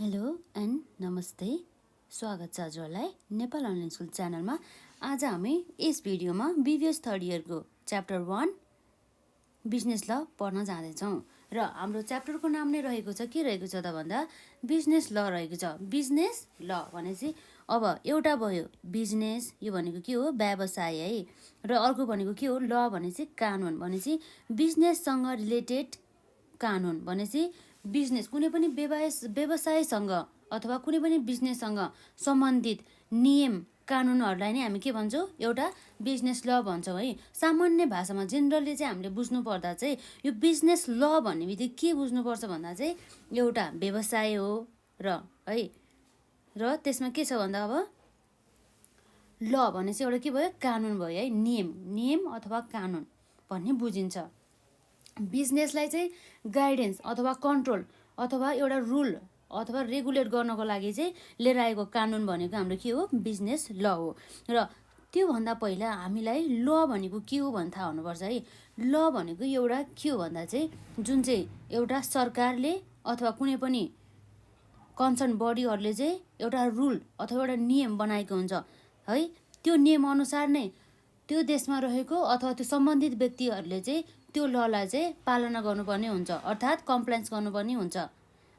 Hello and नमस्ते, स्वागत छ हजुरहरूलाई नेपाल अनलाइन स्कुल च्यानलमा। आज हामी यस भिडियोमा बिबिएस थर्ड इयरको च्याप्टर 1 बिजनेस ल पढ्न जाँदैछौँ। र हाम्रो च्याप्टरको नाम नै रहेको छ, के रहेको छ त भन्दा बिजनेस ल रहेको छ। बिजनेस ल भनेपछि अब एउटा भयो बिजनेस, यो भनेको के हो, व्यवसाय है। र अर्को भनेको के हो, ल भनेपछि कानुन, भनेपछि बिजनेससँग रिलेटेड कानुन भनेपछि बिजनेस कुनै पनि व्यवसायसँग अथवा कुनै पनि बिजनेससँग सम्बन्धित नियम कानुनहरूलाई नै हामी के भन्छौँ, एउटा बिजनेस ल भन्छौँ है। सामान्य भाषामा जेनरली चाहिँ हामीले बुझ्नु पर्दा चाहिँ यो बिजनेस ल भन्ने बित्तिकै के बुझ्नुपर्छ भन्दा चाहिँ एउटा व्यवसाय हो र है। र त्यसमा के छ भन्दा अब ल भने चाहिँ एउटा के भयो, कानुन भयो है, नियम अथवा कानुन भन्ने बुझिन्छ। बिजनेसलाई चाहिँ गाइडेन्स अथवा कन्ट्रोल अथवा एउटा रुल अथवा रेगुलेट गर्नको लागि चाहिँ लिएर आएको कानुन भनेको हाम्रो के हो, बिजनेस ल हो। र त्योभन्दा पहिला हामीलाई ल भनेको के हो भन्ने थाहा हुनुपर्छ है। ल भनेको एउटा के हो भन्दा चाहिँ जुन चाहिँ एउटा सरकारले अथवा कुनै पनि कन्सर्न बडीहरूले चाहिँ एउटा रुल अथवा एउटा नियम बनाएको हुन्छ है। त्यो नियमअनुसार नै त्यो देशमा रहेको अथवा त्यो सम्बन्धित व्यक्तिहरूले चाहिँ त्यो ललाई चाहिँ पालना गर्नुपर्ने हुन्छ, अर्थात् कम्प्लायन्स गर्नुपर्ने हुन्छ।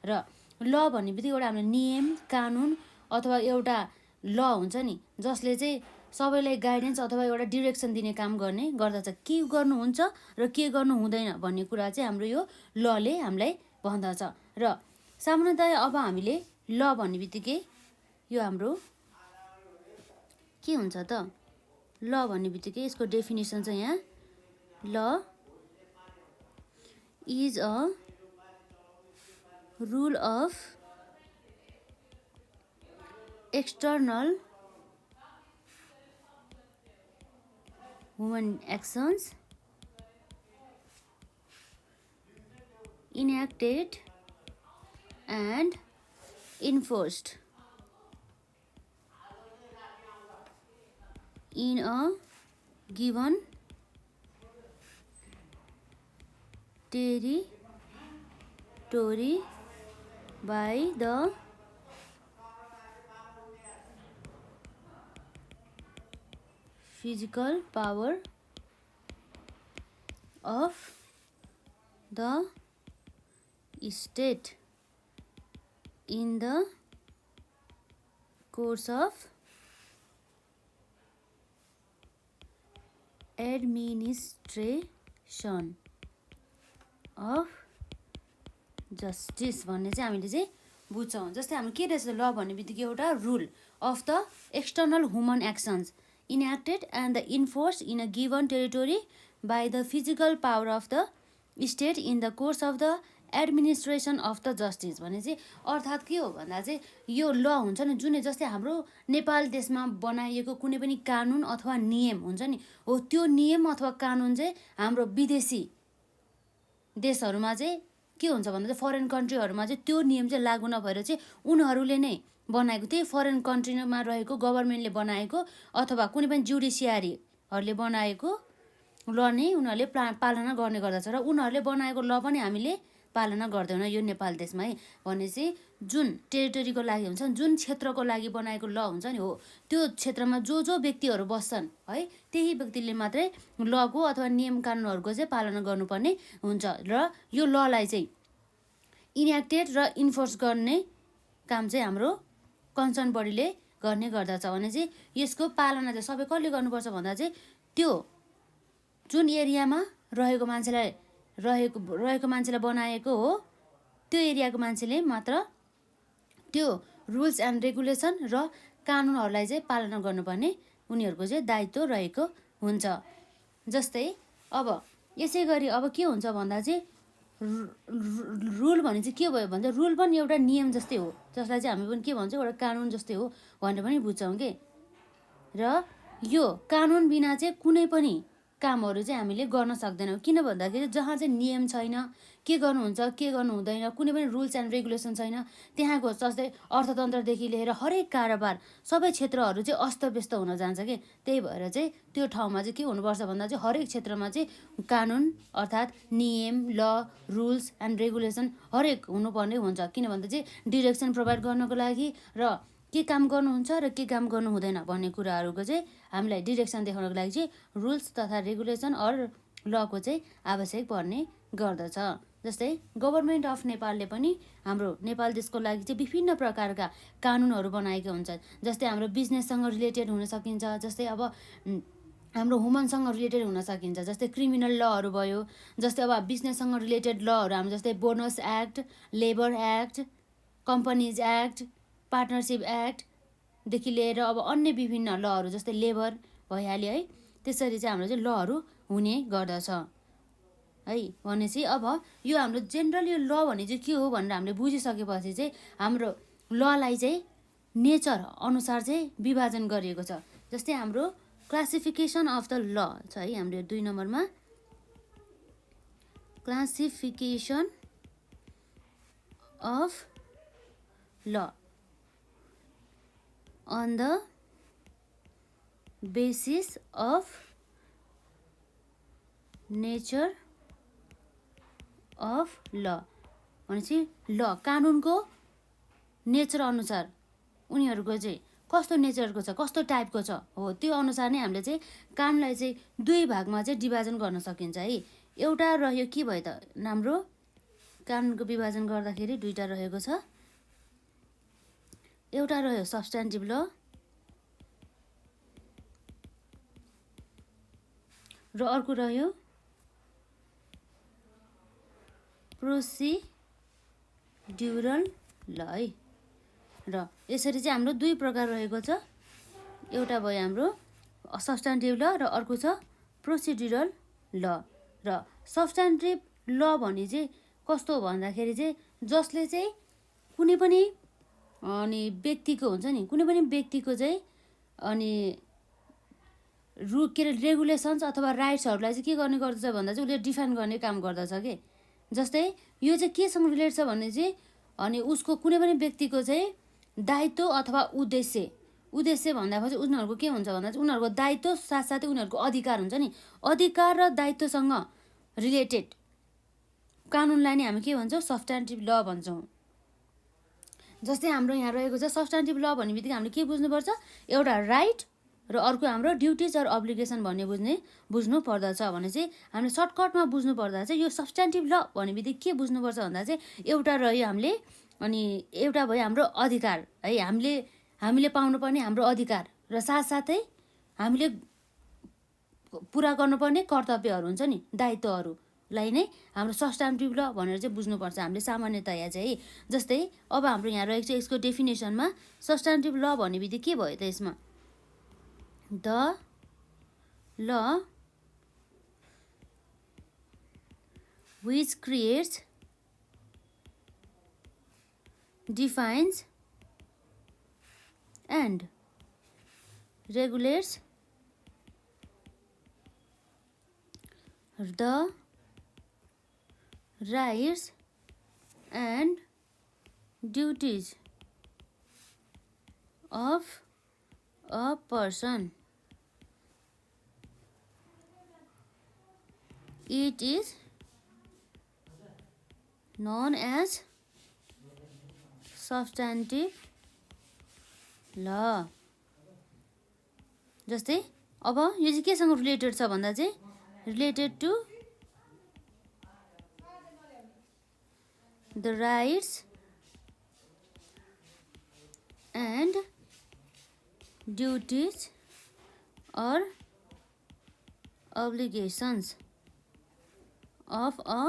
र ल भन्ने बित्तिकै एउटा हाम्रो नियम कानुन अथवा एउटा ल हुन्छ नि, जसले चाहिँ सबैलाई गाइडेन्स अथवा एउटा डिरेक्सन दिने काम गर्ने गर्दछ, के गर्नुहुन्छ र के गर्नु हुँदैन भन्ने कुरा चाहिँ हाम्रो यो लले हामीलाई भन्दछ। र सामान्यतया अब हामीले ल भन्ने बित्तिकै यो हाम्रो के हुन्छ त, ल भन्ने बित्तिकै यसको डेफिनेसन चाहिँ यहाँ ल is a rule of external human actions enacted and enforced in a given territory by the physical power of the state in the course of administration of justice भन्ने चाहिँ हामीले चाहिँ बुझ्छौँ। जस्तै हामी के रहेछ, ल भन्ने बित्तिकै एउटा rule of the external human actions enacted and the enforce in a given territory by the physical power of the state in the course of the administration of the justice भने चाहिँ अर्थात् के हो भन्दा चाहिँ यो ल हुन्छ नि, जुन जस्तै हाम्रो नेपाल देशमा बनाइएको कुनै पनि कानुन अथवा नियम हुन्छ नि, हो त्यो नियम अथवा कानुन चाहिँ हाम्रो विदेशी देशहरूमा चाहिँ के हुन्छ भन्दा चाहिँ फरेन कन्ट्रीहरूमा चाहिँ त्यो नियम चाहिँ लागू नभएर चाहिँ उनीहरूले नै बनाएको, त्यही फरेन कन्ट्रीमा रहेको गभर्मेन्टले बनाएको अथवा कुनै पनि जुडिसियरीहरूले बनाएको ल नै उनीहरूले पालना गर्ने गर्दछ। र उनीहरूले बनाएको ल पनि हामीले पालना गर्दैनौँ यो नेपाल देशमा है। भनेपछि जुन टेरिटोरीको लागि हुन्छ, जुन क्षेत्रको लागि बनाएको ल हुन्छ नि, हो त्यो क्षेत्रमा जो व्यक्तिहरू बस्छन् है, त्यही व्यक्तिले मात्रै लको अथवा नियम कानुनहरूको चाहिँ पालना गर्नुपर्ने हुन्छ। र यो ललाई चाहिँ इन्याक्टेड र इन्फोर्स गर्ने काम चाहिँ हाम्रो कन्सर्न बडीले गर्ने गर्दछ। भने चाहिँ यसको पालना चाहिँ सबै कसले गर्नुपर्छ भन्दा चाहिँ त्यो जुन एरियामा रहेको मान्छेलाई बनाएको हो त्यो एरियाको मान्छेले मात्र त्यो रुल्स एन्ड रेगुलेसन र कानुनहरूलाई चाहिँ पालना गर्नुपर्ने उनीहरूको चाहिँ दायित्व रहेको हुन्छ। जस्तै अब यसै गरी अब के हुन्छ भन्दा चाहिँ रुल भने चाहिँ के भयो भन्दा रुल पनि एउटा नियम जस्तै हो, जसलाई चाहिँ हामी पनि के भन्छौँ, एउटा कानुन जस्तै हो भनेर पनि बुझ्छौँ कि। र यो कानुन बिना चाहिँ कुनै पनि कामहरू चाहिँ हामीले गर्न सक्दैनौँ, किन भन्दाखेरि जहाँ चाहिँ नियम छैन, के गर्नुहुन्छ के गर्नु हुँदैन, कुनै पनि रुल्स एन्ड रेगुलेसन छैन। त्यहाँको जस्तै अर्थतन्त्रदेखि लिएर हरेक कारोबार सबै क्षेत्रहरू चाहिँ अस्तव्यस्त हुन जान्छ कि। त्यही भएर चाहिँ त्यो ठाउँमा चाहिँ के हुनुपर्छ भन्दा चाहिँ हरेक क्षेत्रमा चाहिँ कानुन अर्थात् नियम, ल, रुल्स एन्ड रेगुलेसन हरेक हुनुपर्ने हुन्छ। किन भन्दा चाहिँ डिरेक्सन प्रोभाइड गर्नको लागि र के काम गर्नुहुन्छ र के काम गर्नु हुँदैन भन्ने कुराहरूको चाहिँ हामीलाई डिरेक्सन देखाउनको लागि चाहिँ रुल्स तथा रेगुलेसन अर लको चाहिँ आवश्यक पर्ने गर्दछ। जस्तै गभर्मेन्ट अफ नेपालले पनि हाम्रो नेपाल देशको लागि चाहिँ विभिन्न प्रकारका कानुनहरू बनाएका हुन्छन्। जस्तै हाम्रो बिजनेससँग रिलेटेड हुन सकिन्छ, जस्तै अब हाम्रो ह्युमनसँग रिलेटेड हुन सकिन्छ, जस्तै क्रिमिनल लहरू भयो। जस्तै अब बिजनेससँग रिलेटेड लहरू हाम्रो जस्तै bonus act, labour act, companies act, partnership एक्टदेखि लिएर अब अन्य विभिन्न लहरू जस्तै लेबर भइहाल्यो है। त्यसरी चाहिँ हाम्रो चाहिँ लहरू हुने गर्दछ है। भनेपछि अब यो हाम्रो जेनरल यो ल भने चाहिँ के हो भनेर हामीले बुझिसकेपछि चाहिँ हाम्रो ललाई चाहिँ नेचर अनुसार चाहिँ विभाजन गरिएको छ। जस्तै हाम्रो क्लासिफिकेसन अफ द ल छ है हाम्रो 2 नम्बरमा, क्लासिफिकेसन अफ ल on the basis of nature of law भनेपछि ल कानुनको नेचर अनुसार उनीहरूको चाहिँ कस्तो नेचरको छ, कस्तो टाइपको छ हो, त्यो अनुसार नै हामीले चाहिँ कानुनलाई चाहिँ 2 भागमा चाहिँ डिभिजन गर्न सकिन्छ है। एउटा रह्यो के भयो त हाम्रो कानुनको विभाजन गर्दाखेरि 2टा रहेको छ। एउटा रह्यो सब्स्ट्यान्टिभ ल र अर्को रह्यो प्रोसिड्युरल ल है। र यसरी चाहिँ हाम्रो 2 प्रकार रहेको छ। एउटा भयो हाम्रो सब्स्ट्यान्टिभ ल र अर्को छ प्रोसिड्युरल ल। र सब्स्ट्यान्टिभ ल भने चाहिँ कस्तो भन्दाखेरि चाहिँ जसले चाहिँ कुनै पनि अनि व्यक्तिको हुन्छ नि, कुनै पनि व्यक्तिको चाहिँ अनि के अरे रेगुलेसन्स अथवा राइट्सहरूलाई चाहिँ के गर्ने गर्दछ भन्दा चाहिँ उसले डिफाइन गर्ने काम गर्दछ कि। जस्तै यो चाहिँ केसँग रिलेट छ भने चाहिँ अनि उसको कुनै पनि व्यक्तिको चाहिँ दायित्व अथवा उद्देश्य भन्दाखेरि उनीहरूको के हुन्छ भन्दा चाहिँ उनीहरूको दायित्व साथसाथै उनीहरूको अधिकार हुन्छ नि, अधिकार र दायित्वसँग रिलेटेड कानुनलाई नै हामी के भन्छौँ सब्स्ट्यान्टिभ ल भन्छौँ। जस्तै हाम्रो यहाँ रहेको छ सब्स्ट्यान्टिभ ल भन्ने बित्तिकै हामीले के बुझ्नुपर्छ, एउटा राइट र अर्को हाम्रो ड्युटिज अर अब्लिगेसन भन्ने बुझ्नु पर्दछ भने चाहिँ हामीले सर्टकटमा बुझ्नु पर्दा चाहिँ यो सब्स्ट्यान्टिभ ल भन्ने बित्तिकै के बुझ्नुपर्छ भन्दा चाहिँ एउटा रह्यो हामीले अनि एउटा भयो हाम्रो अधिकार है, हामीले पाउनुपर्ने हाम्रो अधिकार र साथसाथै हामीले पुरा गर्नुपर्ने कर्तव्यहरू हुन्छ नि, दायित्वहरूलाई नै हाम्रो सब्स्ट्यान्टिभ ल भनेर चाहिँ बुझ्नुपर्छ हामीले सामान्यतया चाहिँ। जस्तै अब हाम्रो यहाँ रहेको छ यसको डेफिनेसनमा सब्स्ट्यान्टिभ ल भन्ने बित्तिकै के भयो त यसमा the law which creates, defines and regulates the rights and duties of a person. It is known as substantive law. जस्तै अब यो चाहिँ केसँग रिलेटेड छ भन्दा चाहिँ related to the rights and duties or obligations of a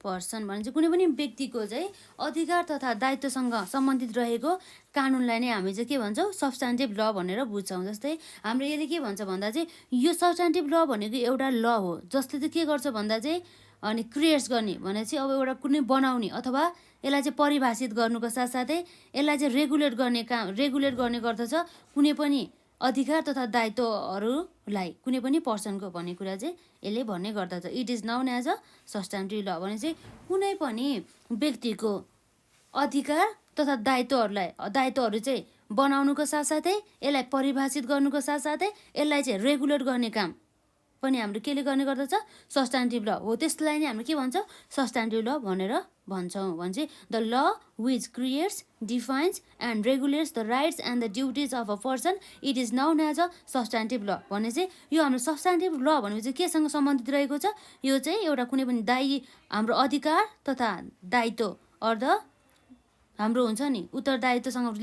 person भने चाहिँ कुनै पनि व्यक्तिको चाहिँ अधिकार तथा दायित्वसँग सम्बन्धित रहेको कानुनलाई नै हामी चाहिँ के भन्छौँ सब्स्ट्यान्टिभ ल भनेर बुझ्छौँ। जस्तै हाम्रो यसले के भन्छ भन्दा चाहिँ यो सब्स्ट्यान्टिभ ल भनेको एउटा ल हो जसले चाहिँ के गर्छ भन्दा चाहिँ अनि क्रिएट्स गर्ने भने चाहिँ अब एउटा कुनै बनाउने अथवा यसलाई चाहिँ परिभाषित गर्नुको साथसाथै यसलाई चाहिँ रेगुलेट गर्ने गर्दछ कुनै पनि अधिकार तथा दायित्वहरूलाई कुनै पनि पर्सनको भन्ने कुरा चाहिँ यसले भन्ने गर्दछ। It is known as a substantive law भने चाहिँ कुनै पनि व्यक्तिको अधिकार तथा दायित्वहरू चाहिँ बनाउनुको साथसाथै यसलाई परिभाषित गर्नुको साथसाथै यसलाई चाहिँ रेगुलेट गर्ने काम पनि हाम्रो केले गर्ने गर्दछ? सब्स्टान्टिभ ल हो। त्यसलाई नै हामीले के भन्छौँ? सब्स्टान्टिभ ल भनेर भन्छौँ। भने the law which creates, defines and regulates the rights and the duties of a person, it is known as a substantive law. भने चाहिँ यो हाम्रो सब्स्टान्टिभ ल भनेपछि केसँग सम्बन्धित रहेको छ? यो चाहिँ एउटा कुनै पनि हाम्रो अधिकार तथा दायित्व अर हाम्रो हुन्छ नि उत्तरदायित्वसँग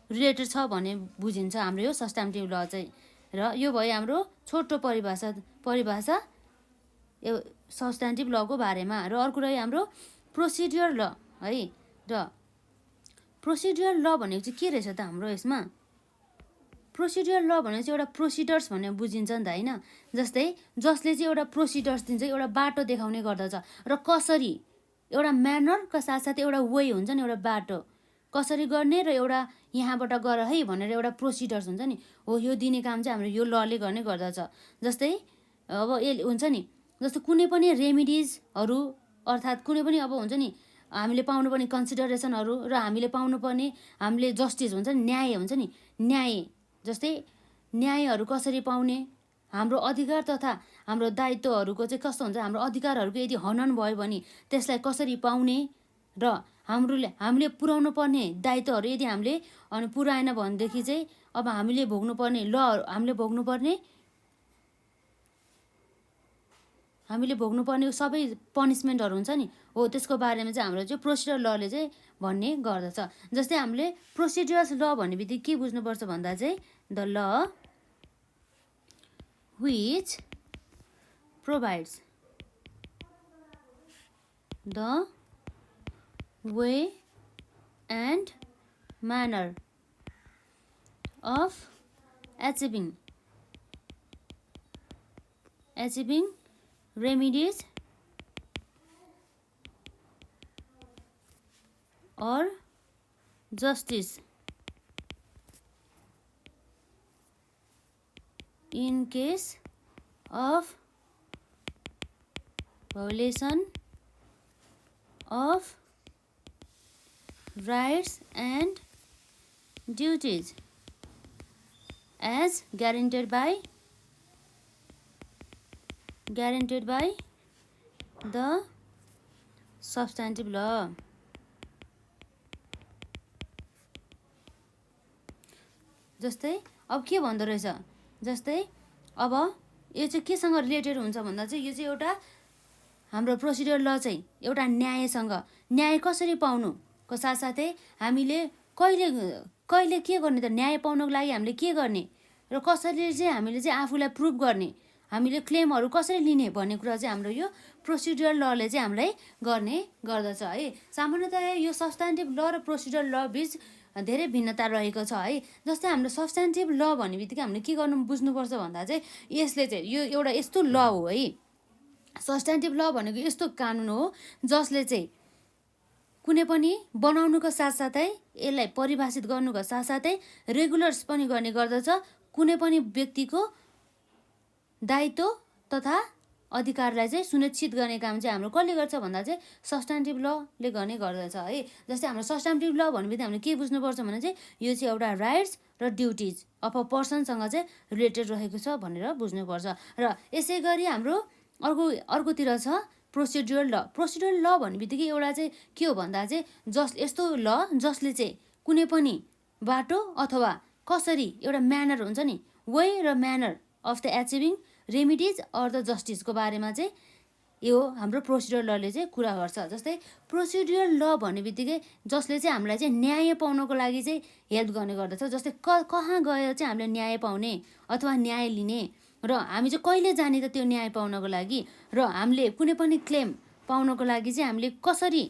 रिलेटेड छ भन्ने बुझिन्छ हाम्रो यो सब्स्टान्टिभ ल चाहिँ। र यो भयो हाम्रो छोटो परिभाषा यो सब्स्टान्टिभ लको बारेमा। र अर्को रह्यो हाम्रो प्रोसिड्युर ल है। र प्रोसिड्युर ल भनेको चाहिँ के रहेछ त हाम्रो यसमा? प्रोसिड्युर ल भनेको चाहिँ एउटा प्रोसिडर्स भन्ने बुझिन्छ नि त होइन। जस्तै जसले चाहिँ एउटा प्रोसिडर्स दिन्छ, एउटा बाटो देखाउने गर्दछ र कसरी एउटा म्यानरका साथसाथै एउटा वे हुन्छ नि, एउटा बाटो कसरी गर्ने र एउटा यहाँबाट गर है भनेर एउटा प्रोसिडर्स हुन्छ नि, हो यो दिने काम चाहिँ हाम्रो यो लले गर्ने गर्दछ। जस्तै अब यसले हुन्छ नि, जस्तो कुनै पनि रेमिडिजहरू अर्थात् कुनै पनि अब हुन्छ नि हामीले पाउनुपर्ने कन्सिडरेसनहरू र हामीले पाउनुपर्ने हामीले जस्टिस हुन्छ नि, न्याय हुन्छ नि, न्याय जस्तै न्यायहरू कसरी पाउने, हाम्रो अधिकार तथा हाम्रो दायित्वहरूको चाहिँ कस्तो हुन्छ, हाम्रो अधिकारहरूको यदि हनन भयो भने त्यसलाई कसरी पाउने र हामीले पुर्याउनु पर्ने दायित्वहरू यदि हामीले पुऱ्याएन भनेदेखि चाहिँ अब हामीले भोग्नुपर्ने सबै पनिसमेन्टहरू हुन्छ नि, हो त्यसको बारेमा चाहिँ हाम्रो चाहिँ प्रोसिडर लले चाहिँ भन्ने गर्दछ। जस्तै हामीले प्रोसिड्युरल ल भन्ने बित्तिकै के बुझ्नुपर्छ भन्दा चाहिँ the law which provides the way and manner of achieving remedies or justice in case of violation of rights and duties as guaranteed by the substantive law। जस्तै अब के भन्दो रहेछ, जस्तै अब यो चाहिँ केसँग रिलेटेड हुन्छ भन्दा चाहिँ यो चाहिँ एउटा हाम्रो प्रोसिड्युर ल चाहिँ एउटा न्यायसँग, न्याय कसरी पाउनुको साथसाथै हामीले कहिले के गर्ने त, न्याय पाउनको लागि हामीले के गर्ने र कसरी चाहिँ हामीले चाहिँ आफूलाई प्रुभ गर्ने, हामीले क्लेमहरू कसरी लिने भन्ने कुरा चाहिँ हाम्रो यो प्रोसिड्युर लले चाहिँ हामीलाई गर्ने गर्दछ है। सामान्यतया यो सब्स्टान्टिभ ल र प्रोसिड्युर ल बिच धेरै भिन्नता रहेको छ है। जस्तै हाम्रो सब्स्टान्टिभ ल भन्ने बित्तिकै हामीले के गर्नु बुझ्नुपर्छ भन्दा चाहिँ यसले चाहिँ यो एउटा यस्तो ल हो है, सब्स्टान्टिभ ल भनेको यस्तो कानुन हो जसले चाहिँ कुनै पनि बनाउनुको साथसाथै यसलाई परिभाषित गर्नुको साथसाथै रेगुलर्स पनि गर्ने गर्दछ। कुनै पनि व्यक्तिको दायित्व तथा अधिकारलाई चाहिँ सुनिश्चित गर्ने काम चाहिँ हाम्रो कसले गर्छ भन्दा चाहिँ सब्स्टान्टिभ लले गर्ने गर्दछ है। जस्तै हाम्रो सब्स्टान्टिभ ल भनेपछि हामीले के बुझ्नुपर्छ भने चाहिँ यो चाहिँ एउटा राइट्स र ड्युटिज अफ अ पर्सनसँग चाहिँ रिलेटेड रहेको छ भनेर बुझ्नुपर्छ। र यसै गरी हाम्रो अर्कोतिर छ प्रोसिड्युर ल। प्रोसिड्युर ल भन्ने बित्तिकै एउटा चाहिँ के हो भन्दा चाहिँ यस्तो ल जसले चाहिँ कुनै पनि बाटो अथवा कसरी एउटा म्यानर हुन्छ नि, वे र manner of the achieving remedies or the जस्टिसको बारेमा चाहिँ यो हाम्रो प्रोसिड्युर लले चाहिँ कुरा गर्छ। जस्तै प्रोसिड्युर ल भन्ने बित्तिकै जसले चाहिँ हामीलाई चाहिँ न्याय पाउनको लागि चाहिँ हेल्प गर्ने गर्दछ। जस्तै कहाँ गएर चाहिँ हामीले न्याय पाउने अथवा न्याय लिने र हामी चाहिँ कहिले जाने त त्यो न्याय पाउनको लागि, र हामीले कुनै पनि क्लेम पाउनको लागि चाहिँ हामीले कसरी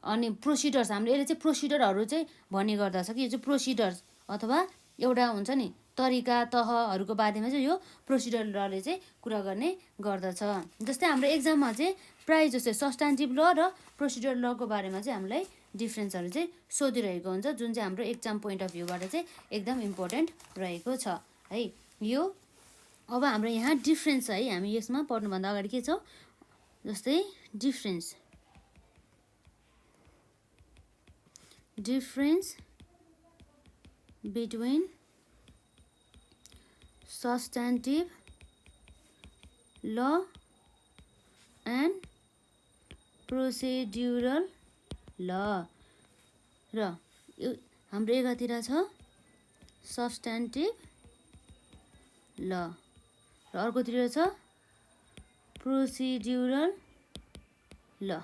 अनि प्रोसिडर्स हामीले यसले चाहिँ प्रोसिडरहरू चाहिँ भन्ने गर्दछ कि यो चाहिँ प्रोसिडर्स अथवा एउटा हुन्छ नि तरिका तहहरूको बारेमा चाहिँ यो प्रोसिडर लले चाहिँ कुरा गर्ने गर्दछ। जस्तै हाम्रो एक्जाममा चाहिँ प्रायः जस्तै सब्स्टान्टिभ ल र प्रोसिड्युरल लको बारेमा चाहिँ हामीलाई डिफ्रेन्सहरू चाहिँ सोधिरहेको हुन्छ, जुन चाहिँ हाम्रो एक्जाम पोइन्ट अफ भ्यूबाट चाहिँ एकदम इम्पोर्टेन्ट रहेको छ है। यो अब हाम्रो यहाँ डिफ्रेन्स है, हामी यसमा पढ्नुभन्दा अगाडि के छ, जस्तै difference between सब्स्टान्टिभ law and procedural ल र हाम्रो एकातिर छ सब्स्टान्टिभ ल र अर्कोतिर छ प्रोसिड्युरल ल।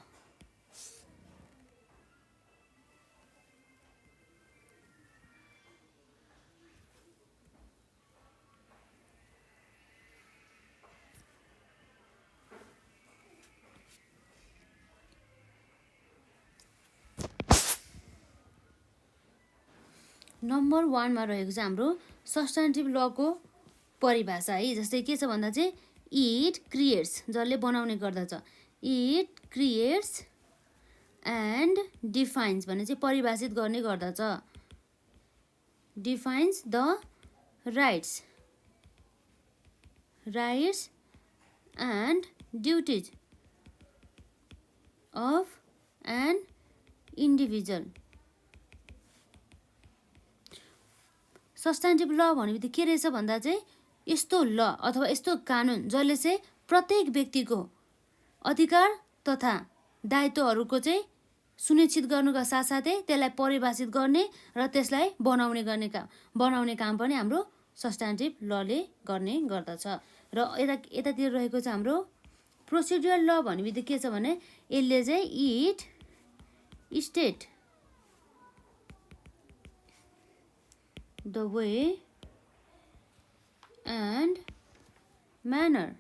नम्बर 1 मा रहेको चाहिँ हाम्रो सब्स्टान्टिभ लको परिभाषा है। जस्तै के छ भन्दा चाहिँ इट क्रिएट्स, जसले बनाउने गर्दछ, इट क्रिएट्स एन्ड डिफाइन्स भने चाहिँ परिभाषित गर्ने गर्दछ, defines the rights and duties of an individual. Substantive law भनेपछि के रहेछ भन्दा चाहिँ यस्तो ल अथवा यस्तो कानुन जसले चाहिँ प्रत्येक व्यक्तिको अधिकार तथा दायित्वहरूको चाहिँ सुनिश्चित गर्नुका साथसाथै त्यसलाई परिभाषित गर्ने र त्यसलाई बनाउने काम पनि हाम्रो सब्स्टान्टिभ लले गर्ने गर्दछ। र यतातिर रहेको छ हाम्रो प्रोसिड्युरल ल भनेपछि के छ भने यसले चाहिँ it state the way and manner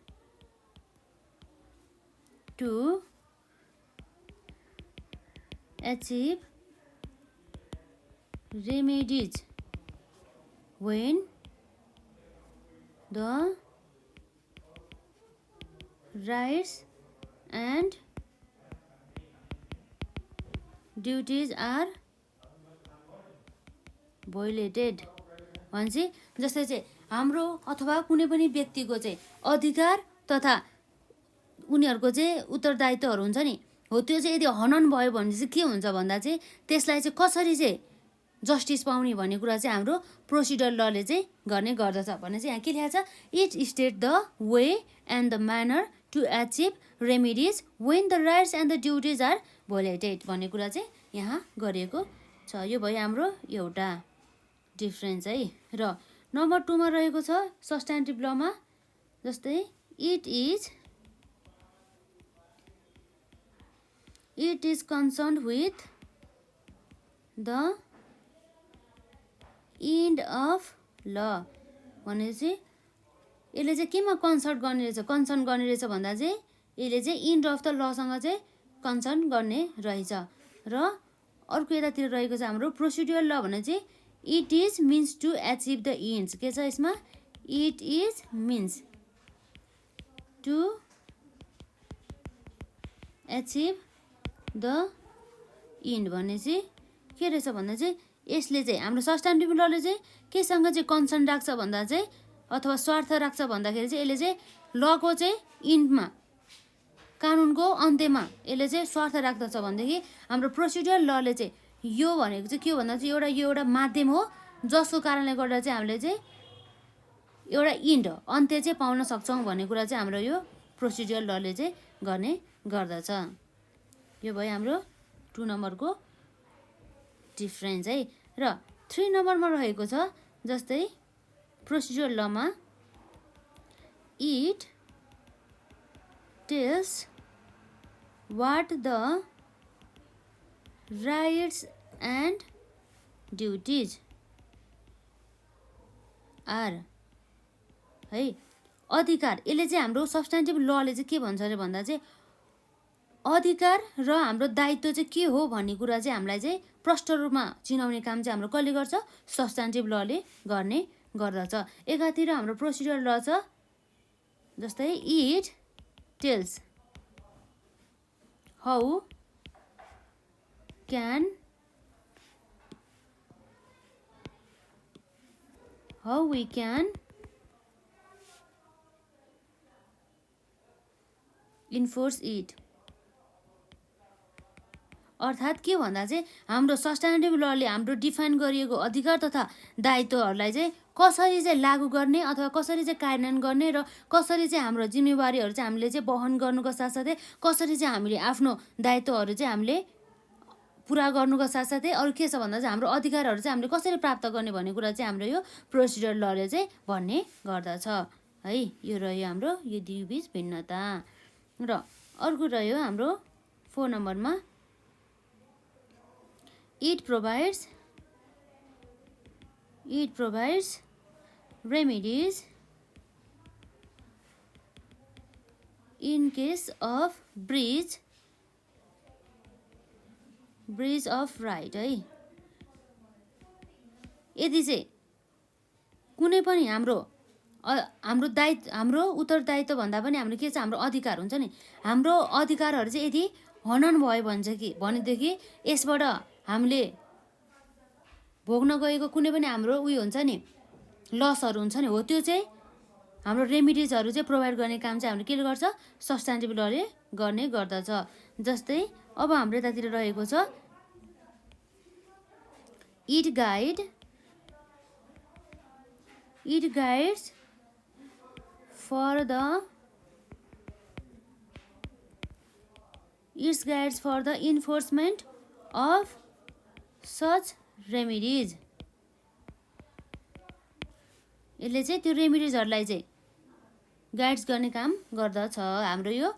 to achieve remedies when the rights and duties are violated। भनेपछि जस्तै चाहिँ हाम्रो अथवा कुनै पनि व्यक्तिको चाहिँ अधिकार तथा उनीहरूको चाहिँ उत्तरदायित्वहरू हुन्छ नि, हो त्यो चाहिँ यदि हनन भयो भने चाहिँ के हुन्छ भन्दा चाहिँ त्यसलाई चाहिँ कसरी चाहिँ जस्टिस पाउने भन्ने कुरा चाहिँ हाम्रो प्रोसिड्युरल लले चाहिँ गर्ने गर्दछ भने चाहिँ यहाँ के लेखेको छ, it state the way and the manner to achieve remedies when the rights and the duties are violated भन्ने कुरा चाहिँ यहाँ गरिएको छ। यो भयो हाम्रो एउटा डिफ्रेन्स है। र नम्बर 2 मा रहेको छ सब्स्टान्टिभ लमा, जस्तै it is concerned with the end of law भनेपछि यसले चाहिँ केमा कन्सर्न गर्ने रहेछ भन्दा चाहिँ यसले चाहिँ इन्ड अफ द लसँग चाहिँ कन्सर्न गर्ने रहेछ। र अर्को यतातिर रहेको छ हाम्रो प्रोसिड्युरल ल भने चाहिँ it is means to achieve the ends. के छ यसमा, it is means to achieve the end भने चाहिँ के रहेछ भन्दा चाहिँ यसले चाहिँ हाम्रो सब्स्टान्टिभ लले चाहिँ केसँग चाहिँ कन्सर्न राख्छ भन्दा चाहिँ अथवा स्वार्थ राख्छ भन्दाखेरि चाहिँ यसले चाहिँ लको चाहिँ इन्डमा, कानुनको अन्त्यमा यसले चाहिँ स्वार्थ राख्दछ भनेदेखि हाम्रो प्रोसिड्युरल लले चाहिँ यो भनेको चाहिँ के भन्दा चाहिँ एउटा माध्यम हो जसको कारणले गर्दा चाहिँ हामीले चाहिँ एउटा इन्ड अन्त्य चाहिँ पाउन सक्छौँ भन्ने कुरा चाहिँ हाम्रो यो प्रोसिड्युरल लले चाहिँ गर्ने गर्दछ। यो भयो हाम्रो 2 नम्बरको डिफ्रेन्स है। र 3 नम्बरमा रहेको छ जस्तै प्रोसिड्युरल लमा it tells what the rights and duties are है। अधिकार, यसले चाहिँ हाम्रो सब्स्टान्टिभ लले चाहिँ के भन्छ अरे भन्दा चाहिँ अधिकार र हाम्रो दायित्व चाहिँ के हो भन्ने कुरा चाहिँ हामीलाई चाहिँ प्रष्ट रूपमा चिनाउने काम चाहिँ हाम्रो कसले गर्छ, सब्स्टान्टिभ लले गर्ने गर्दछ। एकातिर हाम्रो प्रोसिड्युरल ल छ, जस्तै it tells how we can enforce it. अर्थात् के भन्दा चाहिँ हाम्रो सस्टेनेबल लले हाम्रो डिफाइन गरिएको अधिकार तथा दायित्वहरूलाई चाहिँ कसरी चाहिँ लागू गर्ने अथवा कसरी चाहिँ कार्यान्वयन गर्ने र कसरी चाहिँ हाम्रो जिम्मेवारीहरू चाहिँ हामीले चाहिँ वहन गर्नुको साथसाथै कसरी चाहिँ हामीले आफ्नो दायित्वहरू चाहिँ हामीले पुरा गर्नुको साथसाथै अरू के छ भन्दा चाहिँ हाम्रो अधिकारहरू चाहिँ हामीले कसरी प्राप्त गर्ने भन्ने कुरा चाहिँ हाम्रो यो प्रोसिडर लले चाहिँ भन्ने गर्दछ है। यो रह्यो हाम्रो यो दुईबीच भिन्नता। र अर्को रह्यो हाम्रो 4 नम्बरमा It provides remedies in case of breach of right है। यदि चाहिँ कुनै पनि हाम्रो उत्तरदायित्व भन्दा पनि हाम्रो के छ हाम्रो अधिकार हुन्छ नि, हाम्रो अधिकारहरू चाहिँ यदि हनन भयो भनेदेखि यसबाट हामीले भोग्न गएको कुनै पनि हाम्रो उयो हुन्छ नि लसहरू हुन्छ नि, हो त्यो चाहिँ हाम्रो रेमिडिजहरू चाहिँ प्रोभाइड गर्ने काम चाहिँ हामीले के गर्छ सस्टेनेबल लले गर्ने गर्दछ। जस्तै अब हाम्रो यतातिर रहेको छ it guides for the enforcement of such remedies. यसले चाहिँ त्यो रेमिडिजहरूलाई चाहिँ गाइड्स गर्ने काम गर्दछ हाम्रो यो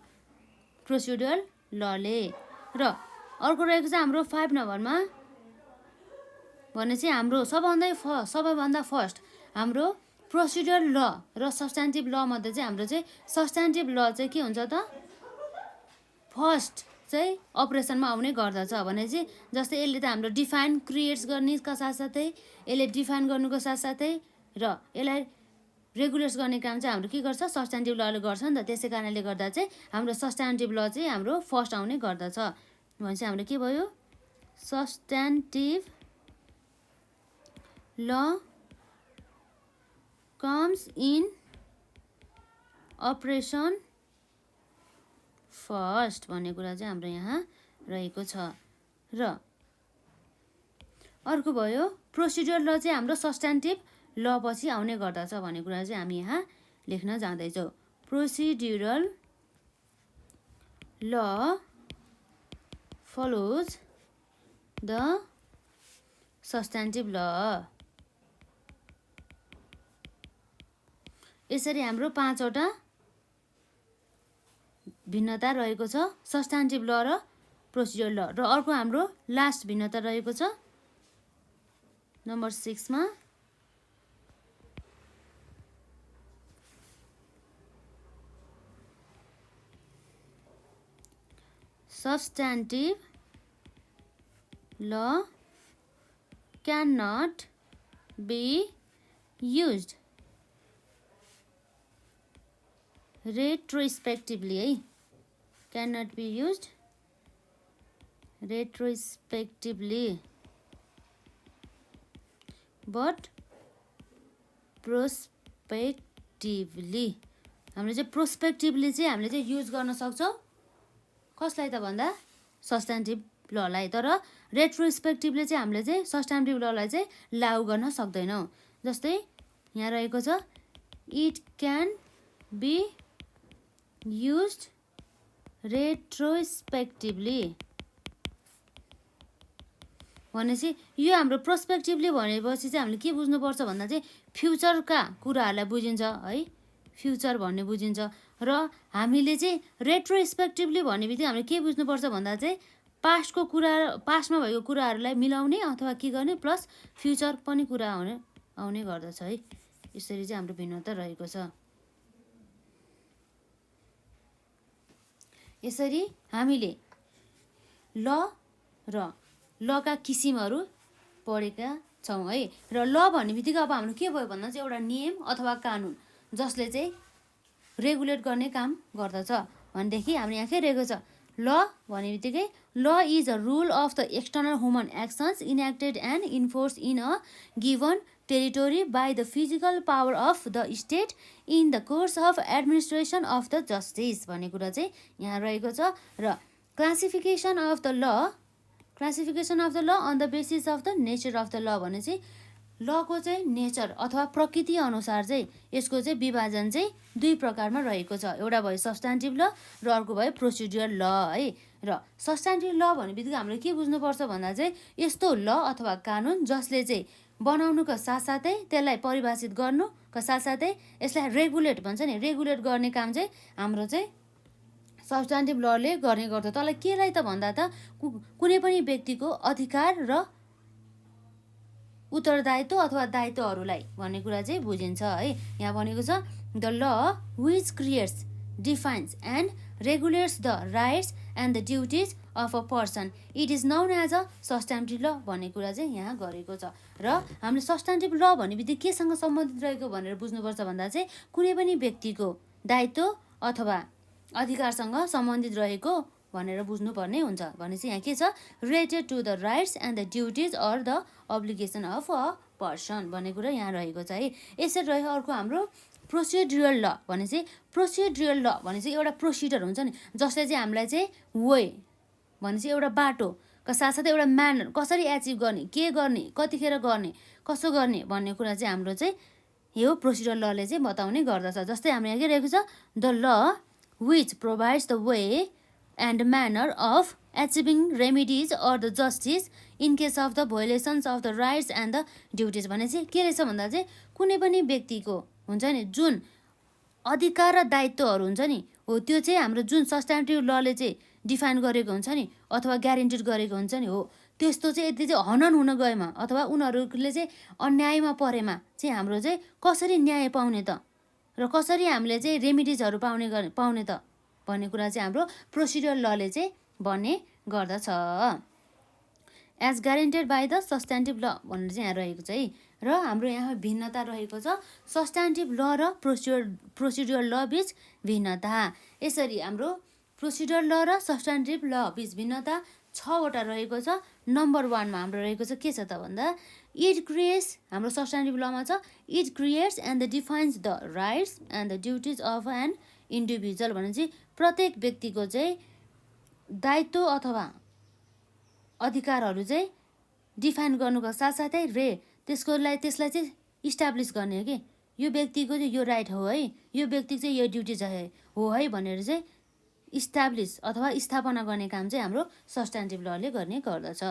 प्रोसिडुरल लले। र अर्को रहेको छ हाम्रो 5 नम्बरमा भने चाहिँ हाम्रो सबैभन्दा फर्स्ट हाम्रो प्रोसिडुरल ल र सब्स्टान्टिभ ल मध्ये चाहिँ हाम्रो चाहिँ सब्स्टान्टिभ ल चाहिँ के हुन्छ त फर्स्ट चाहिँ अपरेसनमा आउने गर्दछ भने चाहिँ जस्तै यसले त हाम्रो डिफाइन क्रिएट्स गर्नेका साथसाथै यसले डिफाइन गर्नुको साथसाथै र यसलाई रेगुलेट्स गर्ने काम चाहिँ हाम्रो के गर्छ सब्स्टान्टिभ लले गर्छ नि त। त्यसै कारणले गर्दा चाहिँ हाम्रो सब्स्टान्टिभ ल चाहिँ हाम्रो फर्स्ट आउने गर्दछ भने चाहिँ हाम्रो के भयो सब्स्टान्टिभ ल कम्स इन अपरेसन फर्स्ट भन्ने कुरा चाहिँ हाम्रो यहाँ रहेको छ। र अर्को भयो प्रोसिडुरल ल चाहिँ हाम्रो सब्स्टान्टिभ ल पछि आउने गर्दछ भन्ने कुरा चाहिँ हामी यहाँ लेख्न जाँदैछौँ। प्रोसिड्युरल ल फलोज द सब्स्टान्टिभ ल। यसरी हाम्रो 5 वटा भिन्नता रहेको छ सब्स्टान्टिभ ल र प्रोसिड्युरल ल। र अर्को हाम्रो लास्ट भिन्नता रहेको छ नम्बर 6 मा substantive law cannot be used retrospectively है cannot be used retrospectively but prospectively। हामीले चाहिँ प्रोस्पेक्टिभली चाहिँ हामीले चाहिँ युज गर्न सक्छौँ कसलाई त भन्दा सब्स्टान्टिभ ललाई। तर रेट्रोस्पेक्टिभली चाहिँ हामीले चाहिँ सब्स्टान्टिभ ललाई चाहिँ लागू गर्न सक्दैनौँ। जस्तै यहाँ रहेको छ इट क्यान बी युज्ड रेट्रोस्पेक्टिभली भनेपछि यो हाम्रो प्रोस्पेक्टिभली भनेपछि चाहिँ हामीले के बुझ्नुपर्छ भन्दा चाहिँ फ्युचरका कुराहरूलाई बुझिन्छ है फ्युचर भन्ने बुझिन्छ। र हामीले चाहिँ रेट्रोस्पेक्टिभली भन्ने बित्तिकै हामीले के बुझ्नुपर्छ भन्दा चाहिँ पास्टमा भएको कुराहरूलाई मिलाउने अथवा के गर्ने प्लस फ्युचर पनि कुरा आउने गर्दछ है। यसरी चाहिँ हाम्रो भिन्नता रहेको छ। यसरी हामीले ल र लका किसिमहरू पढेका छौँ है। र ल भन्ने बित्तिकै अब हाम्रो के भयो भन्दा चाहिँ एउटा नियम अथवा कानुन जसले चाहिँ रेगुलेट गर्ने काम गर्दछ भनेदेखि हाम्रो यहाँ के रहेको छ ल भन्ने बित्तिकै law is a rule of the external human actions enacted and enforce in a given territory by the physical power of the state in the course of administration of the justice भन्ने कुरा चाहिँ यहाँ रहेको छ। र classification of the law on the basis of the nature of the law भने चाहिँ लको चाहिँ नेचर अथवा प्रकृति अनुसार चाहिँ यसको चाहिँ विभाजन चाहिँ दुई प्रकारमा रहेको छ। एउटा भयो सब्स्टान्टिभ ल र अर्को भयो प्रोसिड्युरल ल है। र सब्स्टान्टिभ ल भन्ने बित्तिकै हामीले के बुझ्नुपर्छ भन्दा चाहिँ यस्तो ल अथवा कानुन जसले चाहिँ बनाउनुको साथसाथै त्यसलाई परिभाषित गर्नुको साथसाथै यसलाई रेगुलेट भन्छ नि, रेगुलेट गर्ने काम चाहिँ हाम्रो चाहिँ सब्स्टान्टिभ लले गर्ने गर्छ। तँलाई केलाई त भन्दा त कुनै पनि व्यक्तिको अधिकार र उत्तरदायित्व अथवा दायित्वहरूलाई भन्ने कुरा चाहिँ बुझिन्छ है। यहाँ भनेको छ the law which creates defines and regulates the rights and the duties of a person it is known as a substantive law भन्ने कुरा चाहिँ यहाँ गरेको छ। र हामीले सब्स्टान्टिभ ल भन्ने बित्तिकै केसँग सम्बन्धित रहेको भनेर बुझ्नुपर्छ भन्दा चाहिँ कुनै पनि व्यक्तिको दायित्व अथवा अधिकारसँग सम्बन्धित रहेको भनेर बुझ्नुपर्ने हुन्छ। भने चाहिँ यहाँ के छ related to the rights and the duties or the obligation of a person भन्ने कुरा यहाँ रहेको छ है। यसरी रह्यो अर्को हाम्रो प्रोसिड्युरल ल भने चाहिँ प्रोसिड्युरल ल भने चाहिँ एउटा प्रोसिडर हुन्छ नि जसले चाहिँ हामीलाई चाहिँ वे भने चाहिँ एउटा बाटोका साथसाथै एउटा म्यानर कसरी एचिभ गर्ने, के गर्ने, कतिखेर गर्ने, कसो गर्ने भन्ने कुरा चाहिँ हाम्रो चाहिँ यो प्रोसिडर लले चाहिँ बताउने गर्दछ। जस्तै हाम्रो यहाँ के रहेको छ the law which provides the way and manner of achieving remedies or the justice in case of the violations of the rights and the duties भने चाहिँ के रहेछ भन्दा चाहिँ कुनै पनि व्यक्तिको हुन्छ नि जुन अधिकार र दायित्वहरू हुन्छ नि हो त्यो चाहिँ हाम्रो जुन सब्स्टान्टिभ लले चाहिँ डिफाइन गरेको हुन्छ नि अथवा ग्यारेन्टेड गरेको हुन्छ नि हो त्यस्तो चाहिँ यदि चाहिँ हनन हुन गएमा अथवा उनीहरूले चाहिँ अन्यायमा परेमा चाहिँ हाम्रो चाहिँ कसरी न्याय पाउने त र कसरी हामीले चाहिँ रेमिडिजहरू पाउने त भन्ने कुरा चाहिँ हाम्रो प्रोसिडर लले चाहिँ भन्ने गर्दछ। एज ग्यारेन्टेड बाई द सब्स्टान्टिभ ल भनेर चाहिँ यहाँ रहेको छ है। र हाम्रो यहाँ भिन्नता रहेको छ सब्स्टान्टिभ ल र प्रोसिड्युरल ल बिच भिन्नता। यसरी हाम्रो प्रोसिड्युरल ल र सब्स्टान्टिभ ल बिच भिन्नता 6वटा रहेको छ। नम्बर 1मा हाम्रो रहेको छ के छ त भन्दा इट क्रिएट्स हाम्रो सब्स्टान्टिभ लमा छ it creates and the defines the rights and the duties of an individual भने चाहिँ प्रत्येक व्यक्तिको चाहिँ दायित्व अथवा अधिकारहरू चाहिँ डिफाइन गर्नुको साथसाथै त्यसलाई चाहिँ इस्टाब्लिस गर्ने हो कि यो व्यक्तिको चाहिँ यो राइट हो है, यो व्यक्तिको चाहिँ यो ड्युटी चाहिँ हो है भनेर चाहिँ इस्टाब्लिस अथवा स्थापना गर्ने काम चाहिँ हाम्रो सब्स्टान्टिभ लले गर्ने गर्दछ।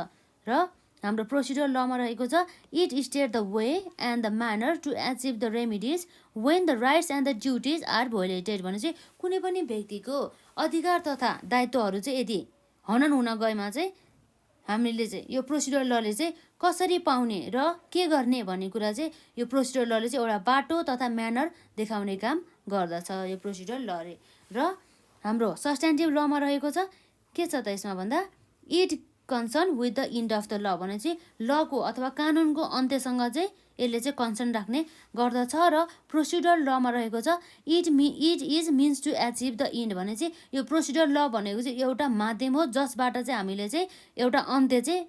र हाम्रो प्रोसिडर लमा रहेको छ it state the way and the manner to achieve the remedies when the rights and the duties are violated भने चाहिँ कुनै पनि व्यक्तिको अधिकार तथा दायित्वहरू चाहिँ यदि हनन हुन गएमा चाहिँ हामीले चाहिँ यो प्रोसिडर लले चाहिँ कसरी पाउने र के गर्ने भन्ने कुरा चाहिँ यो प्रोसिडर लले चाहिँ एउटा बाटो तथा म्यानर देखाउने काम गर्दछ यो प्रोसिडर लले। र हाम्रो सब्स्टान्टिभ लमा रहेको छ के छ त यसमा भन्दा it concern with the end of the law भने चाहिँ लको अथवा कानुनको अन्त्यसँग चाहिँ यसले चाहिँ कन्सर्न राख्ने गर्दछ। र प्रोसिडर लमा रहेको छ it is means to achieve the end भने चाहिँ यो प्रोसिडर ल भनेको चाहिँ एउटा माध्यम हो जसबाट चाहिँ हामीले चाहिँ एउटा अन्त्य चाहिँ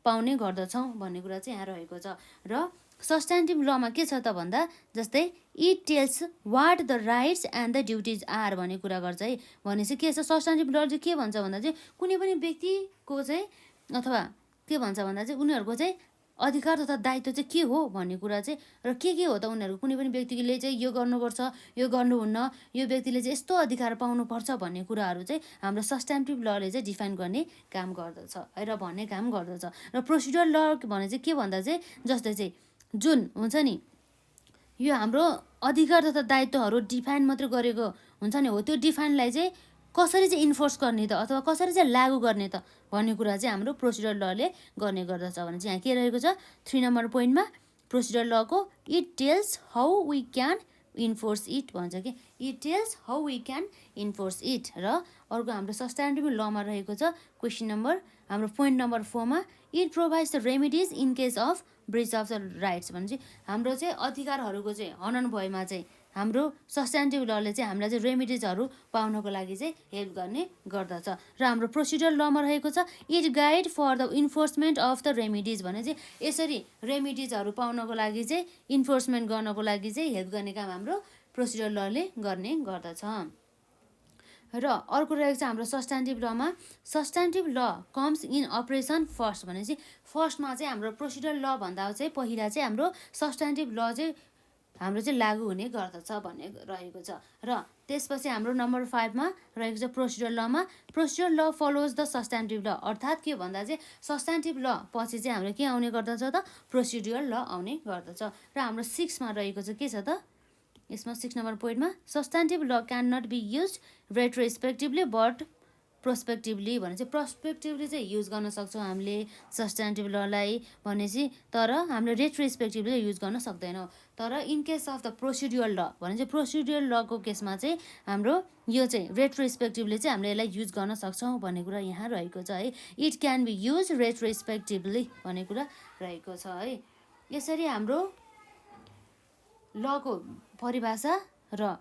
पाउने गर्दछौँ भन्ने कुरा चाहिँ यहाँ रहेको छ। र सब्स्टान्टिभ लमा के छ त भन्दा जस्तै it tells what the rights and the duties are भन्ने कुरा गर्छ है। भनेपछि के छ सब्स्टान्टिभ ल चाहिँ के भन्छ भन्दा चाहिँ कुनै पनि व्यक्तिको चाहिँ अथवा के भन्छ भन्दा चाहिँ उनीहरूको चाहिँ अधिकार तथा दायित्व चाहिँ के हो भन्ने कुरा चाहिँ र के हो त उनीहरू कुनै पनि व्यक्तिले चाहिँ यो गर्नुपर्छ यो गर्नुहुन्न यो व्यक्तिले चाहिँ यस्तो अधिकार पाउनुपर्छ भन्ने कुराहरू चाहिँ हाम्रो सब्स्टान्टिभ लले चाहिँ डिफाइन गर्ने काम गर्दछ है र भन्ने काम गर्दछ। र प्रोसिडर ल भने चाहिँ के भन्दा चाहिँ जस्तै चाहिँ जुन हुन्छ नि यो हाम्रो अधिकार तथा दायित्वहरू डिफाइन मात्रै गरेको हुन्छ नि हो त्यो डिफाइनलाई चाहिँ कसरी चाहिँ इन्फोर्स गर्ने त अथवा कसरी चाहिँ लागू गर्ने त भन्ने कुरा चाहिँ हाम्रो प्रोसिडर लले गर्ने गर्दछ। भने चाहिँ यहाँ के रहेको छ 3 नम्बर पोइन्टमा प्रोसिडर लको it tells how we can enforce it भन्छ कि it tells how we can enforce it. र अर्को हाम्रो सब्स्टान्टिभ लमा रहेको छ क्वेसन नम्बर हाम्रो पोइन्ट नम्बर 4मा it provides the remedies in case of breach of the rights भने चाहिँ हाम्रो चाहिँ अधिकारहरूको चाहिँ हनन भएमा चाहिँ हाम्रो सब्स्टेन्टिभ लले चाहिँ हामीलाई चाहिँ रेमिडिजहरू पाउनको लागि चाहिँ हेल्प गर्ने गर्दछ। र हाम्रो प्रोसिडुरल लमा रहेको छ it guide for the enforcement of the remedies भने चाहिँ यसरी रेमिडिजहरू पाउनको लागि चाहिँ इन्फोर्समेन्ट गर्नको लागि चाहिँ हेल्प गर्ने काम हाम्रो प्रोसिडुरल लले गर्ने गर्दछ। र अर्को रहेको छ हाम्रो सब्स्टेन्टिभ लमा सब्स्टेन्टिभ ल कम्स इन अपरेसन फर्स्ट भनेपछि फर्स्टमा चाहिँ हाम्रो प्रोसिडुरल ल भन्दा चाहिँ पहिला चाहिँ हाम्रो सब्स्टेन्टिभ ल चाहिँ हाम्रो चाहिँ लागू हुने गर्दछ भन्ने रहेको छ। र त्यसपछि हाम्रो नम्बर 5 मा रहेको छ प्रोसिडुरल लमा प्रोसिडुरल ल फलोज द सब्स्टेन्टिभ ल अर्थात् के भन्दा चाहिँ सब्स्टेन्टिभ ल पछि चाहिँ हाम्रो के आउने गर्दछ त प्रोसिडुरल ल आउने गर्दछ। र हाम्रो 6 मा रहेको छ के छ त यसमा 6 नम्बर पोइन्टमा substantive law can not be used retrospectively but prospectively भने चाहिँ प्रोस्पेक्टिभली चाहिँ युज गर्न सक्छौँ हामीले सब्स्टेन्टिभ ललाई भनेपछि तर हामीले रेट्रोस्पेक्टिभली युज गर्न सक्दैनौँ। तर in case of the procedural ल भने चाहिँ प्रोसिडुरल लको केसमा चाहिँ हाम्रो यो चाहिँ रेट्रोस्पेक्टिभली चाहिँ हामीले यसलाई युज गर्न सक्छौँ भन्ने कुरा यहाँ रहेको छ है। इट क्यान बी युज रेट्रोस्पेक्टिभली भन्ने कुरा रहेको छ है। यसरी हाम्रो लको परिभाषा र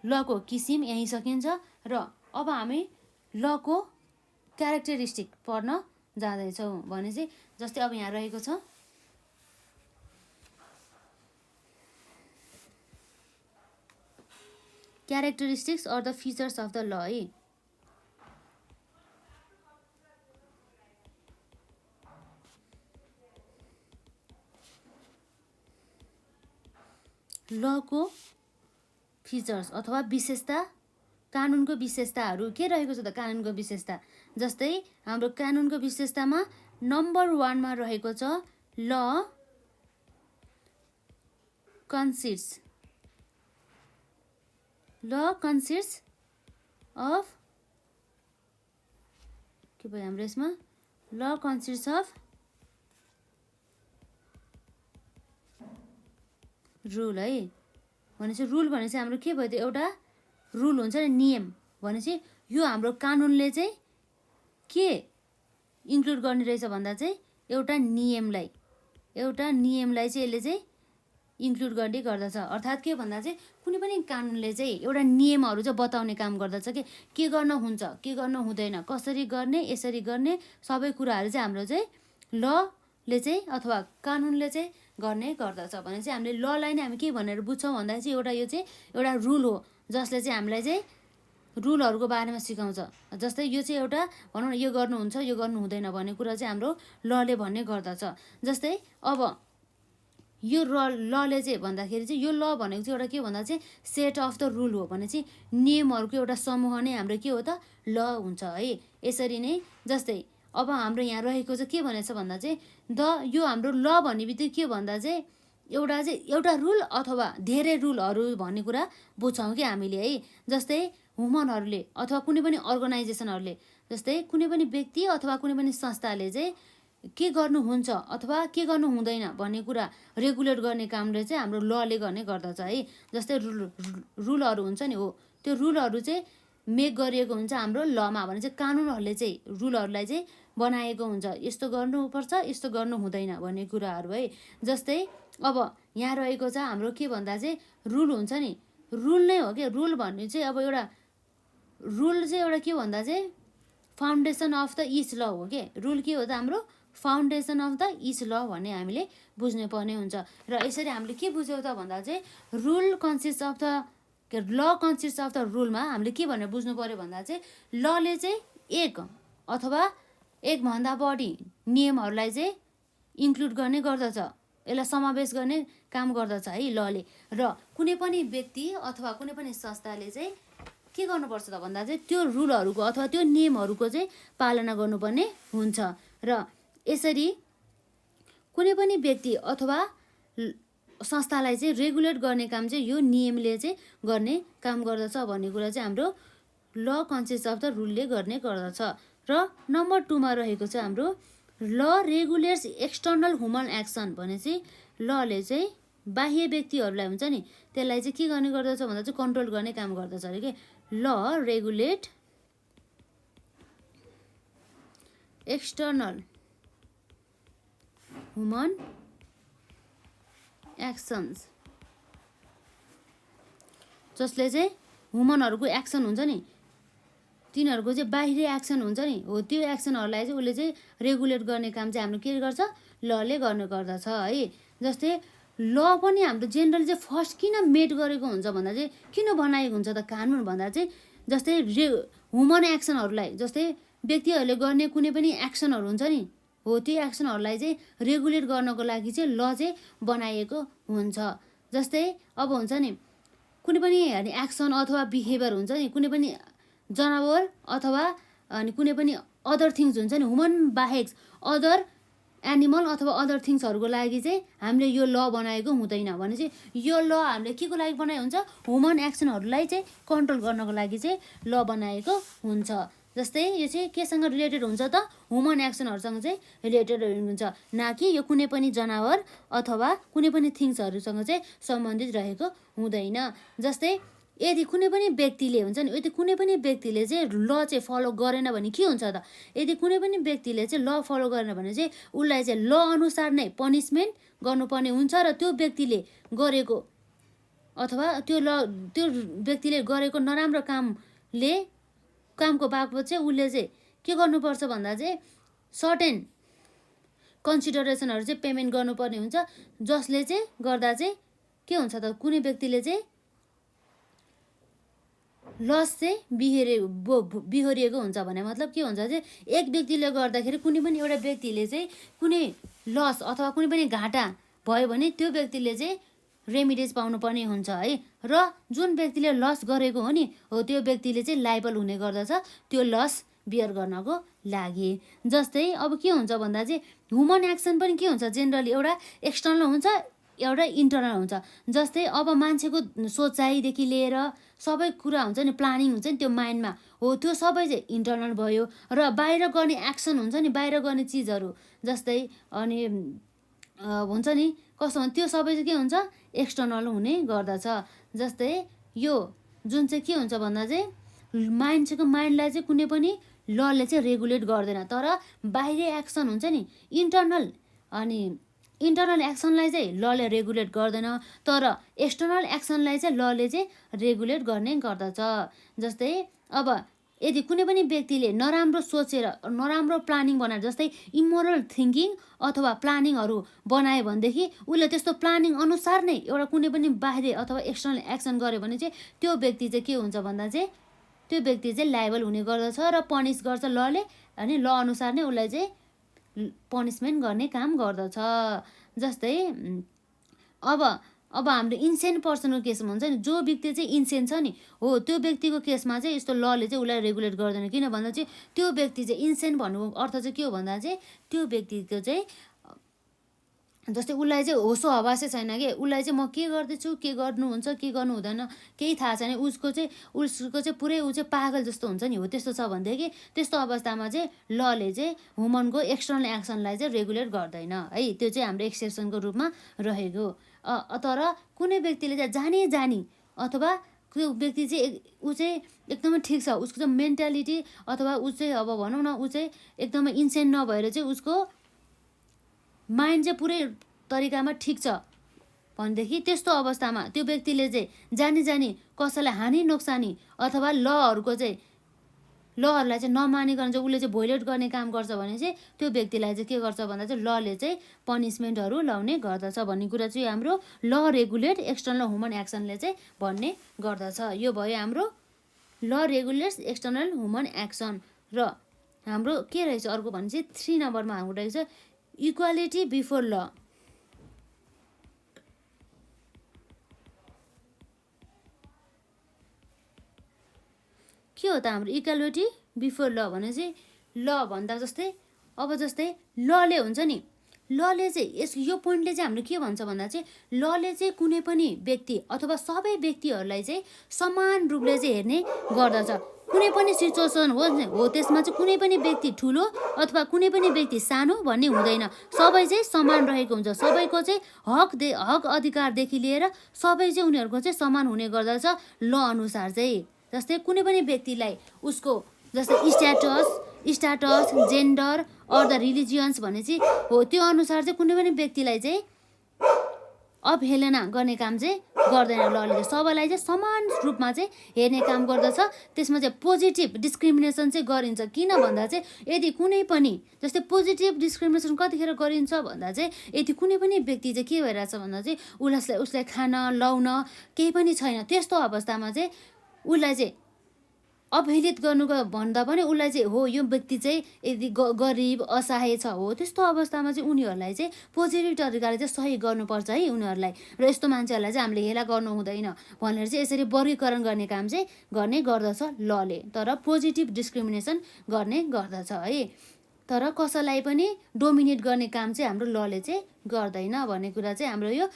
लको किसिम यहीँ सकिन्छ। र अब हामी लको क्यारेक्टरिस्टिक पढ्न जाँदैछौँ भने चाहिँ जस्तै अब यहाँ रहेको छ characteristics or the features of the law है। लको फिचर्स अथवा विशेषता कानुनको विशेषताहरू के रहेको छ त कानुनको विशेषता जस्तै हाम्रो कानुनको विशेषतामा नम्बर 1 मा रहेको छ ल कन्सिस्ट अफ के भयो हाम्रो यसमा ल कन्सिस्ट अफ रुल है भनेपछि रुल भनेपछि हाम्रो के भयो त एउटा रुल हुन्छ नि नियम भनेपछि यो हाम्रो कानुनले चाहिँ के इन्क्लुड गर्ने रहेछ भन्दा चाहिँ एउटा नियमलाई चाहिँ यसले चाहिँ इन्क्लुड गर्ने गर्दछ। अर्थात् के भन्दा चाहिँ कुनै पनि कानुनले चाहिँ एउटा नियमहरू चाहिँ बताउने काम गर्दछ के गर्न हुन्छ के गर्न हुँदैन कसरी गर्ने यसरी गर्ने सबै कुराहरू चाहिँ हाम्रो चाहिँ लले चाहिँ अथवा कानुनले चाहिँ गर्ने गर्दछ भने चाहिँ हामीले ललाई नै हामी के भनेर बुझ्छौँ भन्दा चाहिँ एउटा यो चाहिँ एउटा रुल हो जसले चाहिँ हामीलाई चाहिँ रुलहरूको बारेमा सिकाउँछ। जस्तै यो चाहिँ एउटा भनौँ न यो गर्नुहुन्छ यो गर्नु हुँदैन भन्ने कुरा चाहिँ हाम्रो लले भन्ने गर्दछ। जस्तै अब यो लले चाहिँ भन्दाखेरि चाहिँ यो ल भनेको चाहिँ एउटा के भन्दा चाहिँ सेट अफ द रुल हो भने चाहिँ नियमहरूको एउटा समूह नै हाम्रो के हो त ल हुन्छ है। यसरी नै जस्तै अब हाम्रो यहाँ रहेको चाहिँ के भनेको छ भन्दा चाहिँ यो हाम्रो ल भन्ने बित्तिकै के भन्दा चाहिँ एउटा रुल अथवा धेरै रुलहरू भन्ने कुरा बुझ्छौँ कि हामीले है। जस्तै ह्युमनहरूले अथवा कुनै पनि अर्गनाइजेसनहरूले जस्तै कुनै पनि व्यक्ति अथवा कुनै पनि संस्थाले चाहिँ के गर्नुहुन्छ अथवा के गर्नु हुँदैन भन्ने कुरा रेगुलेट गर्ने कामले चाहिँ हाम्रो लले गर्ने गर्दछ है। जस्तै रुलहरू हुन्छ नि हो त्यो रुलहरू चाहिँ मेक गरिएको हुन्छ हाम्रो लमा भने चाहिँ कानुनहरूले चाहिँ रुलहरूलाई चाहिँ बनाएको हुन्छ यस्तो गर्नुपर्छ यस्तो गर्नु हुँदैन भन्ने कुराहरू है। जस्तै अब यहाँ रहेको छ हाम्रो के भन्दा चाहिँ रुल हुन्छ नि रुल नै हो क्या रुल भन्ने चाहिँ अब एउटा रुल चाहिँ एउटा के भन्दा चाहिँ फाउन्डेसन अफ द इच ल हो के रुल के हो त हाम्रो फाउन्डेसन अफ द इच ल भन्ने हामीले बुझ्नु पर्ने हुन्छ। र यसरी हामीले के बुझ्यौँ त भन्दा चाहिँ rule consist of the law consist of the रुलमा हामीले के भनेर बुझ्नु पर्यो भन्दा चाहिँ लले चाहिँ एक अथवा एकभन्दा बढी नियमहरूलाई चाहिँ इन्क्लुड गर्ने गर्दछ यसलाई समावेश गर्ने काम गर्दछ है लले। र कुनै पनि व्यक्ति अथवा कुनै पनि संस्थाले चाहिँ के गर्नुपर्छ त भन्दा चाहिँ त्यो रुलहरूको अथवा त्यो नियमहरूको चाहिँ पालना गर्नुपर्ने हुन्छ। र यसरी कुनै पनि व्यक्ति अथवा संस्थालाई चाहिँ रेगुलेट गर्ने काम चाहिँ यो नियमले चाहिँ गर्ने काम गर्दछ भन्ने कुरा चाहिँ हाम्रो ल कन्सिस्ट अफ द रुलले गर्ने गर्दछ। र नम्बर 2 मा रहेको छ हाम्रो ल रेगुलेट्स एक्सटर्नल ह्युमन एक्सन भनेपछि लले चाहिँ बाह्य व्यक्तिहरूलाई हुन्छ नि त्यसलाई चाहिँ के गर्ने गर्दछ भन्दा चाहिँ कन्ट्रोल गर्ने काम गर्दछ अरे के ल रेगुलेट एक्सटर्नल ह्युमन एक्सन्स जसले चाहिँ ह्युमनहरूको एक्सन हुन्छ नि, तिनीहरूको चाहिँ बाहिरी एक्सन हुन्छ नि, हो त्यो एक्सनहरूलाई चाहिँ उसले चाहिँ रेगुलेट गर्ने काम चाहिँ हाम्रो के गर्छ, लले गर्ने गर्दछ है। जस्तै ल पनि हाम्रो जेनरली चाहिँ फर्स्ट किन मेड गरेको हुन्छ भन्दा चाहिँ, किन बनाएको हुन्छ त कानुन भन्दा चाहिँ, जस्तै ह्युमन एक्सनहरूलाई, जस्तै व्यक्तिहरूले गर्ने कुनै पनि एक्सनहरू हुन्छ नि, हो त्यो एक्सनहरूलाई चाहिँ रेगुलेट गर्नको लागि चाहिँ ल चाहिँ बनाइएको हुन्छ। जस्तै अब हुन्छ नि कुनै पनि एक्सन अथवा बिहेभियर हुन्छ नि, कुनै पनि जनावर अथवा अनि कुनै पनि अदर थिङ्स हुन्छ नि, ह्युमन बाहेक अदर एनिमल अथवा अदर थिङ्सहरूको लागि चाहिँ हामीले यो ल बनाएको हुँदैन भने चाहिँ यो ल हामीले के को लागि बनाएको हुन्छ, ह्युमन एक्सनहरूलाई चाहिँ कन्ट्रोल गर्नको लागि चाहिँ ल बनाएको हुन्छ। जस्तै यो चाहिँ केसँग रिलेटेड हुन्छ त, ह्युमन एक्सनहरूसँग चाहिँ रिलेटेड हुन्छ, न कि यो कुनै पनि जनावर अथवा कुनै पनि थिङ्सहरूसँग चाहिँ सम्बन्धित रहेको हुँदैन। जस्तै यदि कुनै पनि व्यक्तिले हुन्छ नि, यदि कुनै पनि व्यक्तिले चाहिँ ल चाहिँ फलो गरेन भने के हुन्छ त, यदि कुनै पनि व्यक्तिले चाहिँ ल फलो गरेन भने चाहिँ उसलाई चाहिँ ल अनुसार नै पनिसमेन्ट गर्नुपर्ने हुन्छ र त्यो व्यक्तिले गरेको अथवा त्यो व्यक्तिले गरेको नराम्रो कामको बापत चाहिँ उसले चाहिँ के गर्नुपर्छ भन्दा चाहिँ सर्टेन कन्सिडरेसनहरू चाहिँ पेमेन्ट गर्नुपर्ने हुन्छ, जसले चाहिँ गर्दा चाहिँ के हुन्छ त, कुनै व्यक्तिले चाहिँ लस चाहिँ बिहोरिएको हुन्छ भने मतलब के हुन्छ चाहिँ, एक व्यक्तिले गर्दाखेरि कुनै पनि एउटा व्यक्तिले चाहिँ कुनै लस अथवा कुनै पनि घाटा भयो भने त्यो व्यक्तिले चाहिँ रेमिडिज पाउनुपर्ने हुन्छ है। र जुन व्यक्तिले लस गरेको हो नि, हो त्यो व्यक्तिले चाहिँ लाइबल हुने गर्दछ त्यो लस बियर गर्नको लागि। जस्तै अब के हुन्छ भन्दा चाहिँ ह्युमन एक्सन पनि के हुन्छ, जेनरली एउटा एक्सटर्नल हुन्छ एउटा इन्टरनल हुन्छ। जस्तै अब मान्छेको सोचाइदेखि लिएर सबै कुरा हुन्छ नि, प्लानिङ हुन्छ नि त्यो माइन्डमा, हो त्यो सबै चाहिँ इन्टरनल भयो। र बाहिर गर्ने एक्सन हुन्छ नि, बाहिर गर्ने चिजहरू जस्तै अनि हुन्छ नि कस्तो हुन्छ, त्यो सबै चाहिँ के हुन्छ, एक्सटर्नल हुने गर्दछ। जस्तै यो जुन चाहिँ के हुन्छ भन्दा चाहिँ माइन्डलाई चाहिँ कुनै पनि लले चाहिँ रेगुलेट गर्दैन, तर बाहिरी एक्सन हुन्छ नि इन्टरनल, अनि इन्टरनल एक्सनलाई चाहिँ लले रेगुलेट गर्दैन, तर एक्सटर्नल एक्सनलाई चाहिँ लले चाहिँ रेगुलेट गर्ने गर्दछ। जस्तै अब यदि कुनै पनि व्यक्तिले नराम्रो सोचेर नराम्रो प्लानिङ बनाएर, जस्तै इमोरल थिङ्किङ अथवा प्लानिङहरू बनायो भनेदेखि उसले त्यस्तो प्लानिङ अनुसार नै एउटा कुनै पनि बाहिरी अथवा एक्सटर्नल एक्सन गर्यो भने चाहिँ त्यो व्यक्ति चाहिँ के हुन्छ भन्दा चाहिँ त्यो व्यक्ति चाहिँ लाइबल हुने गर्दछ र पनिस गर्छ लले, अनि ल अनुसार नै उसलाई चाहिँ पनिसमेन्ट गर्ने काम गर्दछ। जस्तै अब हाम्रो इन्सेन्ट पर्सनको केसमा हुन्छ नि, जो व्यक्ति चाहिँ इन्सेन्ट छ नि, हो त्यो व्यक्तिको केसमा चाहिँ यस्तो लले चाहिँ उसलाई रेगुलेट गर्दैन। किन भन्दा चाहिँ त्यो व्यक्ति चाहिँ इन्सेन्ट भन्नुको अर्थ चाहिँ के हो भन्दा चाहिँ त्यो व्यक्तिको चाहिँ जस्तै उसलाई चाहिँ होसो हवासै छैन कि, उसलाई चाहिँ म के गर्दैछु, के गर्नुहुन्छ, के गर्नु हुँदैन केही थाहा छैन, उसको चाहिँ पुरै ऊ चाहिँ पागल जस्तो हुन्छ नि, हो त्यस्तो छ भनेदेखि त्यस्तो अवस्थामा चाहिँ लले चाहिँ ह्युमनको एक्सटर्नल एक्सनलाई चाहिँ रेगुलेट गर्दैन है। त्यो चाहिँ हाम्रो एक्सेप्सनको रूपमा रहेको। तर कुनै व्यक्तिले चाहिँ जानी अथवा त्यो व्यक्ति चाहिँ ऊ चाहिँ एकदमै ठिक छ, उसको चाहिँ मेन्टालिटी अथवा ऊ चाहिँ अब भनौँ न ऊ चाहिँ एकदमै इन्सेन्ट नभएर चाहिँ उसको माइन्ड चाहिँ पुरै तरिकामा ठिक छ भनेदेखि त्यस्तो अवस्थामा त्यो व्यक्तिले चाहिँ जानी कसैलाई हानि नोक्सानी अथवा लहरूलाई चाहिँ नमानिकन चाहिँ उसले चाहिँ भोइलेट गर्ने काम गर्छ भने चाहिँ त्यो व्यक्तिलाई चाहिँ के गर्छ भन्दा चाहिँ लले चाहिँ पनिसमेन्टहरू लाउने गर्दछ भन्ने कुरा चाहिँ हाम्रो ल रेगुलेट एक्सटर्नल ह्युमन एक्सनले चाहिँ भन्ने गर्दछ। यो भयो हाम्रो ल रेगुलेट्स एक्सटर्नल ह्युमन एक्सन। र हाम्रो के रहेछ अर्को भने चाहिँ 3 नम्बरमा हाम्रो रहेछ इक्वालिटी बिफोर ल। के हो त हाम्रो इक्वालिटी बिफोर ल भने चाहिँ ल भन्दा जस्तै अब जस्तै लले हुन्छ नि, लले चाहिँ यो पोइन्टले चाहिँ हाम्रो के भन्छ भन्दा चाहिँ लले चाहिँ कुनै पनि व्यक्ति अथवा सबै व्यक्तिहरूलाई चाहिँ समान रूपले चाहिँ हेर्ने गर्दछ। कुनै पनि सिचुएसन हो त्यसमा चाहिँ कुनै पनि व्यक्ति ठुलो अथवा कुनै पनि व्यक्ति सानो भन्ने हुँदैन, सबै चाहिँ समान रहेको हुन्छ। सबैको चाहिँ हक अधिकारदेखि लिएर सबै चाहिँ उनीहरूको चाहिँ समान हुने गर्दछ ल अनुसार चाहिँ। जस्तै कुनै पनि व्यक्तिलाई उसको जस्तै स्ट्याटस जेन्डर अर द रिलिजियन्स भने चाहिँ हो त्यो अनुसार चाहिँ कुनै पनि व्यक्तिलाई चाहिँ अवहेलना गर्ने काम चाहिँ गर्दैन लले चाहिँ सबैलाई चाहिँ समान रूपमा चाहिँ हेर्ने काम गर्दछ त्यसमा चाहिँ पोजिटिभ डिस्क्रिमिनेसन चाहिँ गरिन्छ किन भन्दा चाहिँ यदि कुनै पनि जस्तै पोजिटिभ डिस्क्रिमिनेसन कतिखेर गरिन्छ भन्दा चाहिँ यदि कुनै पनि व्यक्ति चाहिँ के भइरहेछ भन्दा चाहिँ उसलाई खान लाउन केही पनि छैन त्यस्तो अवस्थामा चाहिँ उसलाई चाहिँ अवहेलित गर्नुको भन्दा पनि उसलाई चाहिँ हो यो व्यक्ति चाहिँ यदि गरिब असहाय छ हो त्यस्तो अवस्थामा चाहिँ उनीहरूलाई चाहिँ पोजिटिभ तरिकाले चाहिँ सही गर्नुपर्छ है उनीहरूलाई र यस्तो मान्छेहरूलाई चाहिँ हामीले हेला गर्नु हुँदैन भनेर चाहिँ यसरी वर्गीकरण गर्ने काम चाहिँ गर्ने गर्दछ लले तर पोजिटिभ डिस्क्रिमिनेसन गर्ने गर्दछ है तर कसैलाई पनि डोमिनेट गर्ने काम चाहिँ हाम्रो लले चाहिँ गर्दैन भन्ने कुरा चाहिँ हाम्रो यो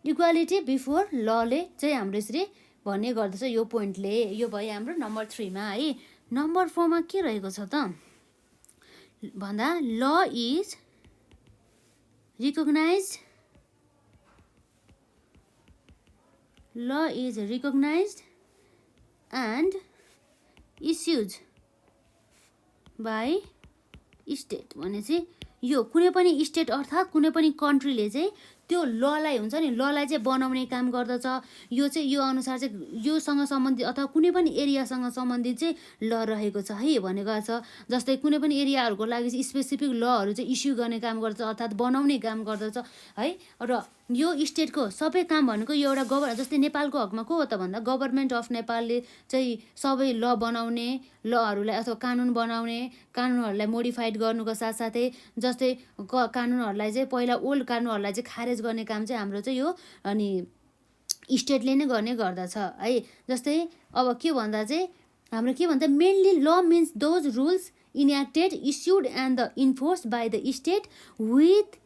इक्वालिटी बिफोर लले चाहिँ हाम्रो यसरी भन्ने गर्दछ यो पोइन्टले यो भयो हाम्रो नम्बर 3 मा है नम्बर 4 मा के रहेको छ त भन्दा law is recognised and issues by state भनेपछि यो कुनै पनि स्टेट अर्थात् कुनै पनि कन्ट्रीले चाहिँ त्यो ललाई हुन्छ नि ललाई चाहिँ बनाउने काम गर्दछ यो चाहिँ यो अनुसार चाहिँ योसँग सम्बन्धित अथवा कुनै पनि एरियासँग सम्बन्धित चाहिँ ल रहेको छ है भनेको छ जस्तै कुनै पनि एरियाहरूको लागि चाहिँ स्पेसिफिक लहरू चाहिँ इस्यु गर्ने काम गर्दछ अर्थात् बनाउने काम गर्दछ है र यो स्टेटको सबै काम भनेको यो एउटा जस्तै नेपालको हकमा को हो त भन्दा गभर्मेन्ट अफ नेपालले चाहिँ सबै ल बनाउने लहरूलाई अथवा कानुन बनाउने कानुनहरूलाई मोडिफाइड गर्नुको साथसाथै जस्तै कानुनहरूलाई चाहिँ पहिला ओल्ड कानुनहरूलाई चाहिँ खारेज गर्ने काम चाहिँ हाम्रो चाहिँ यो अनि स्टेटले नै गर्ने गर्दछ है जस्तै अब के भन्दा चाहिँ हाम्रो के भन्छ mainly law means those rules enacted issued and the enforced by the state with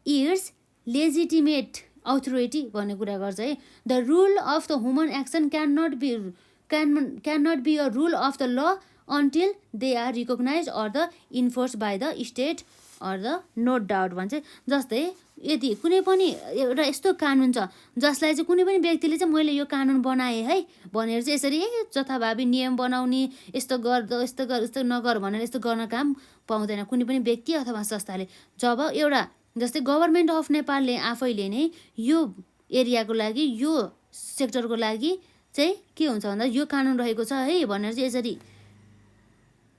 its legitimate authority भन्ने कुरा गर्छ है the rule of the human action can not be a rule of the law until they are recognise or the enforce by the state or the no doubt भन्छ जस्तै यदि कुनै पनि एउटा यस्तो कानुन छ जसलाई चाहिँ कुनै पनि व्यक्तिले चाहिँ मैले यो कानुन बनाएँ है भनेर चाहिँ यसरी जथाभावी नियम बनाउने यस्तो नगर भनेर यस्तो गर्न काम पाउँदैन कुनै पनि व्यक्ति अथवा संस्थाले जब एउटा जस्तै गभर्मेन्ट अफ नेपालले आफैले नै यो एरियाको लागि यो सेक्टरको लागि चाहिँ के हुन्छ भन्दा यो कानुन रहेको छ है भनेर चाहिँ यसरी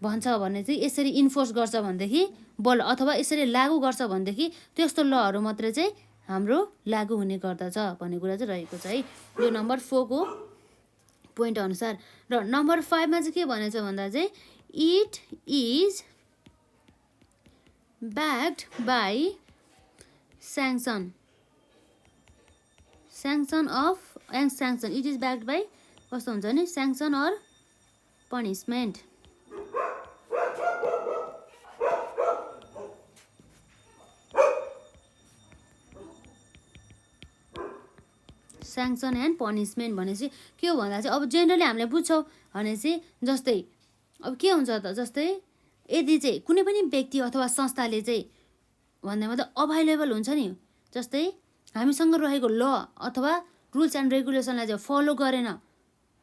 भन्छ भने चाहिँ यसरी इन्फोर्स गर्छ भनेदेखि बल अथवा यसरी लागू गर्छ भनेदेखि त्यस्तो लहरू मात्रै चाहिँ हाम्रो लागू हुने गर्दछ भन्ने कुरा चाहिँ रहेको छ है यो नम्बर 4 को पोइन्ट अनुसार र नम्बर 5 मा चाहिँ के भनेछ भन्दा चाहिँ it is backed by sanction it is backed by कस्तो हुन्छ नि sanction or punishment sanction and punishment भनेपछि के हो भन्दा चाहिँ अब जेनरली हामीले बुझ्छौँ भनेपछि जस्तै अब के हुन्छ त जस्तै यदि चाहिँ कुनै पनि व्यक्ति अथवा संस्थाले चाहिँ भन्दामा त अभाइलेबल हुन्छ नि जस्तै हामीसँग रहेको ल अथवा रुल्स एन्ड रेगुलेसनलाई चाहिँ फलो गरेन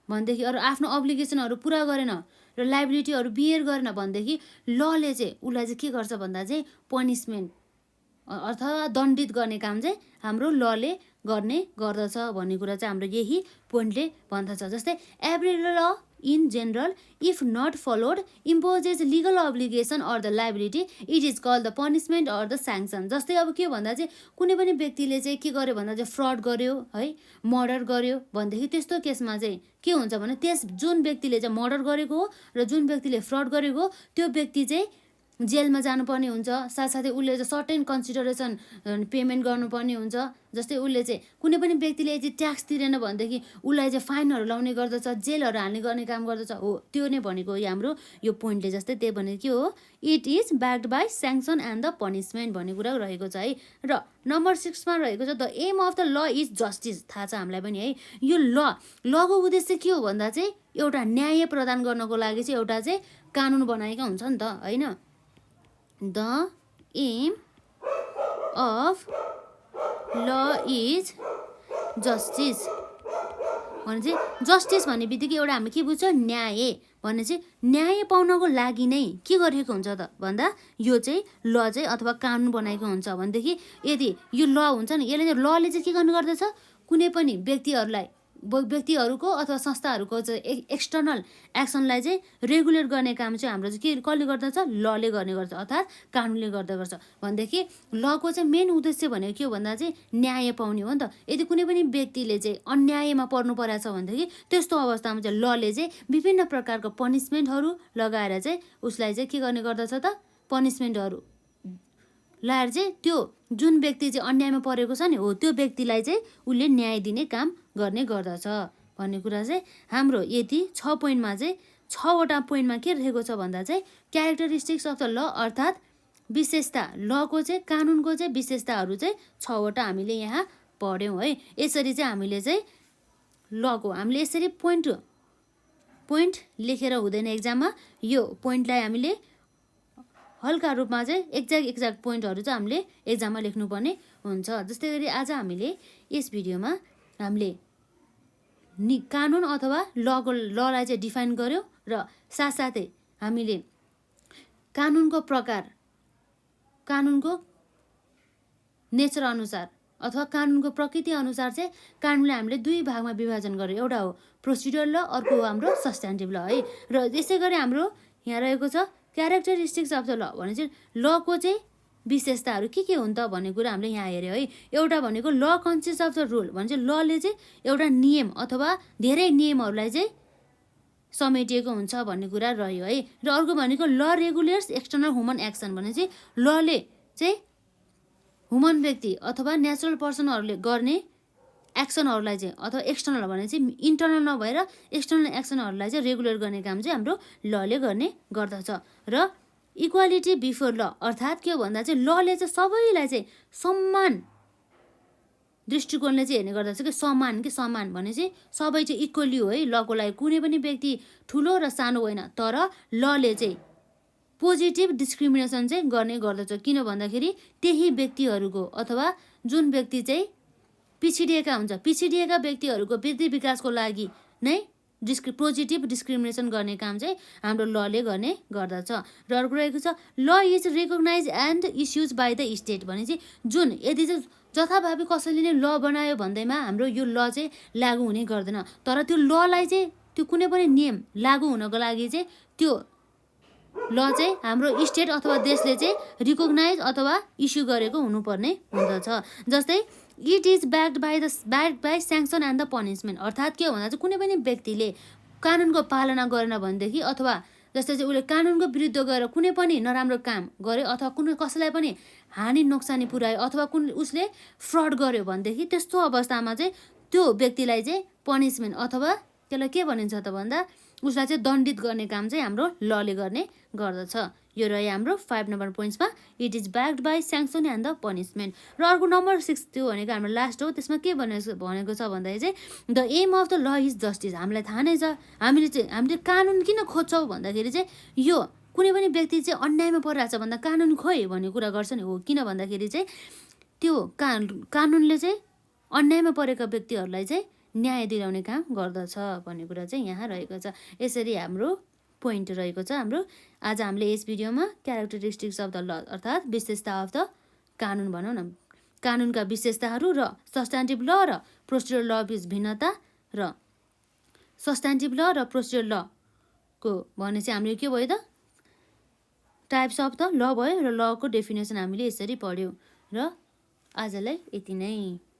भनेदेखि अरू आफ्नो अब्लिगेसनहरू पुरा गरेन र लाइबिलिटीहरू बियर गरेन भनेदेखि लले चाहिँ उसलाई चाहिँ के गर्छ भन्दा चाहिँ पनिसमेन्ट अथवा दण्डित गर्ने काम चाहिँ हाम्रो लले गर्ने गर्दछ भन्ने कुरा चाहिँ हाम्रो यही पोइन्टले भन्दछ जस्तै every law in general if not followed imposes legal obligation or the liability it is called the punishment or the sanction जस्तै अब के भन्दा चाहिँ कुनै पनि व्यक्तिले चाहिँ के गर्यो भन्दा चाहिँ फ्रड गर्यो है मर्डर गर्यो भनेदेखि त्यस्तो केसमा चाहिँ के हुन्छ भने त्यस जुन व्यक्तिले चाहिँ मर्डर गरेको हो र जुन व्यक्तिले फ्रड गरेको हो त्यो व्यक्ति चाहिँ जेलमा जानुपर्ने हुन्छ साथसाथै उसले चाहिँ सर्टेन कन्सिडरेसन पेमेन्ट गर्नुपर्ने हुन्छ जस्तै उसले चाहिँ कुनै पनि व्यक्तिले यदि ट्याक्स तिरेन भनेदेखि उसलाई चाहिँ फाइनहरू लाउने गर्दछ जेलहरू हाल्ने गर्ने काम गर्दछ हो त्यो नै भनेको हाम्रो यो पोइन्टले जस्तै त्यही भनेको के हो it is backed by sanction and the punishment भन्ने कुरा रहेको छ है र नम्बर 6 मा रहेको छ the aim of the law is justice थाहा छ हामीलाई पनि है यो लको उद्देश्य के हो भन्दा चाहिँ एउटा न्याय प्रदान गर्नको लागि चाहिँ एउटा चाहिँ कानुन बनाएका हुन्छ नि त होइन The aim of law is justice भने चाहिँ जस्टिस भन्ने बित्तिकै एउटा हामी के बुझ्छ न्याय भने चाहिँ न्याय पाउनको लागि नै के गरिएको हुन्छ त भन्दा यो चाहिँ ल चाहिँ अथवा कानुन बनाएको हुन्छ भनेदेखि यदि यो ल हुन्छ नि यसले लले चाहिँ के गर्ने गर्दछ कुनै पनि व्यक्तिहरूको अथवा संस्थाहरूको चाहिँ एक्सटर्नल एक्सनलाई चाहिँ रेगुलेट गर्ने काम चाहिँ हाम्रो चाहिँ के कसले गर्दछ लले गर्ने गर्छ अर्थात् कानुनले गर्दा गर्छ भनेदेखि लको चाहिँ मेन उद्देश्य भनेको के हो भन्दा चाहिँ न्याय पाउने हो नि त। यदि कुनै पनि व्यक्तिले चाहिँ अन्यायमा पर्नु परेको छ भनेदेखि त्यस्तो अवस्थामा चाहिँ लले चाहिँ विभिन्न प्रकारको पनिसमेन्टहरू लगाएर चाहिँ उसलाई चाहिँ के गर्ने गर्दछ त पनिसमेन्टहरू लाएर चाहिँ त्यो जुन व्यक्ति चाहिँ अन्यायमा परेको छ नि हो त्यो व्यक्तिलाई चाहिँ उसले न्याय दिने काम गर्ने गर्दछ भन्ने कुरा चाहिँ हाम्रो यति 6 पोइन्टमा चाहिँ 6वटा पोइन्टमा के रहेको छ भन्दा चाहिँ क्यारेक्टरिस्टिक्स अफ द ल अर्थात् विशेषता लको चाहिँ कानुनको चाहिँ विशेषताहरू चाहिँ 6वटा हामीले यहाँ पढ्यौँ है। यसरी चाहिँ हामीले चाहिँ लको हामीले यसरी पोइन्ट लेखेर हुँदैन एक्जाममा यो पोइन्टलाई हामीले हल्का रूपमा चाहिँ एक्ज्याक्ट पोइन्टहरू चाहिँ हामीले एक्जाममा लेख्नुपर्ने हुन्छ। जस्तै गरी आज हामीले यस भिडियोमा हामीले कानुन अथवा ललाई चाहिँ डिफाइन गर्यौँ र साथसाथै हामीले कानुनको प्रकार कानुनको नेचर अनुसार अथवा कानुनको प्रकृति अनुसार चाहिँ कानुनलाई हामीले 2 भागमा विभाजन गर्यौँ। एउटा हो प्रोसिड्युरल ल अर्को हो हाम्रो सब्स्ट्यान्टिभ ल है। र त्यसै गरी हाम्रो यहाँ रहेको छ क्यारेक्टरिस्टिक्स अफ द ल भने चाहिँ लको चाहिँ विशेषताहरू के हुन् त भन्ने कुरा हामीले यहाँ हेऱ्यौँ है। एउटा भनेको ल कन्सिस्ट अफ द रुल भने चाहिँ लले चाहिँ एउटा नियम अथवा धेरै नियमहरूलाई चाहिँ समेटिएको हुन्छ भन्ने कुरा रह्यो है। र अर्को भनेको ल रेगुलेट्स एक्सटर्नल ह्युमन एक्सन भने चाहिँ लले चाहिँ ह्युमन व्यक्ति अथवा नेचुरल पर्सनहरूले गर्ने एक्सनहरूलाई चाहिँ अथवा एक्सटर्नल भने चाहिँ इन्टर्नल नभएर एक्सटर्नल एक्सनहरूलाई चाहिँ रेगुलेट गर्ने काम चाहिँ हाम्रो लले गर्ने गर्दछ। र इक्वालिटी बिफोर ल अर्थात् के हो भन्दा चाहिँ लले चाहिँ सबैलाई चाहिँ समान दृष्टिकोणले चाहिँ हेर्ने गर्दछ कि समान भने चाहिँ सबै चाहिँ इक्वली हो है लको लागि कुनै पनि व्यक्ति ठुलो र सानो होइन। तर लले चाहिँ पोजिटिभ डिस्क्रिमिनेसन चाहिँ गर्ने गर्दछ किन भन्दाखेरि त्यही व्यक्तिहरूको अथवा जुन व्यक्ति चाहिँ पिछडिएका व्यक्तिहरूको वृद्धि विकासको लागि नै पोजिटिभ डिस्क्रिमिनेसन गर्ने काम चाहिँ हाम्रो लले गर्ने गर्दछ। र अर्को रहेको छ law is recognise and issues by the state भने चाहिँ जुन यदि चाहिँ जथाभावी कसैले नै ल बनायो भन्दैमा हाम्रो यो ल चाहिँ लागू हुने गर्दैन। तर त्यो ललाई चाहिँ त्यो कुनै पनि नियम लागू हुनको लागि चाहिँ त्यो ल चाहिँ हाम्रो स्टेट अथवा देशले चाहिँ रिकगनाइज अथवा इस्यु गरेको हुनुपर्ने हुँदछ। जस्तै it is backed by sanction and the punishment अर्थात् के हो भन्दा चाहिँ कुनै पनि व्यक्तिले कानुनको पालना गरेन भनेदेखि अथवा जस्तै चाहिँ उसले कानुनको विरुद्ध गएर कुनै पनि नराम्रो काम गर्यो अथवा कुनै कसैलाई पनि हानि नोक्सानी पुर्यायो अथवा उसले फ्रड गर्यो भनेदेखि त्यस्तो अवस्थामा चाहिँ त्यो व्यक्तिलाई चाहिँ पनिसमेन्ट अथवा त्यसलाई के भनिन्छ त भन्दा उसलाई चाहिँ दण्डित गर्ने काम चाहिँ हाम्रो लले गर्ने गर्दछ। यो रह्यो हाम्रो 5 नम्बर पोइन्ट्समा it is backed by sanction and the punishment. र अर्को नम्बर 6 त्यो भनेको हाम्रो लास्ट हो त्यसमा के भनेको छ भन्दाखेरि चाहिँ the aim of the law is justice. हामीलाई थाहा नै छ हामीले कानुन किन खोज्छौँ भन्दाखेरि चाहिँ यो कुनै पनि व्यक्ति चाहिँ अन्यायमा परिरहेछ भन्दा कानुन खोइ भन्ने कुरा गर्छ नि हो किन भन्दाखेरि चाहिँ त्यो कानुनले चाहिँ अन्यायमा परेका व्यक्तिहरूलाई चाहिँ न्याय दिलाउने काम गर्दछ भन्ने कुरा चाहिँ यहाँ रहेको छ। यसरी हाम्रो पोइन्ट रहेको छ हाम्रो आज हामीले यस भिडियोमा क्यारेक्टरिस्टिक्स अफ द ल अर्थात् विशेषता अफ द कानुन भनौँ न कानुनका विशेषताहरू र सब्स्ट्यान्टिभ ल र प्रोसिड्युरल ल बीच भिन्नता र सब्स्ट्यान्टिभ ल र प्रोसिड्युरल लको भने चाहिँ हामीले के भयो त टाइप्स अफ द ल भयो र लको डेफिनेसन हामीले यसरी पढ्यौँ र आजलाई यति नै।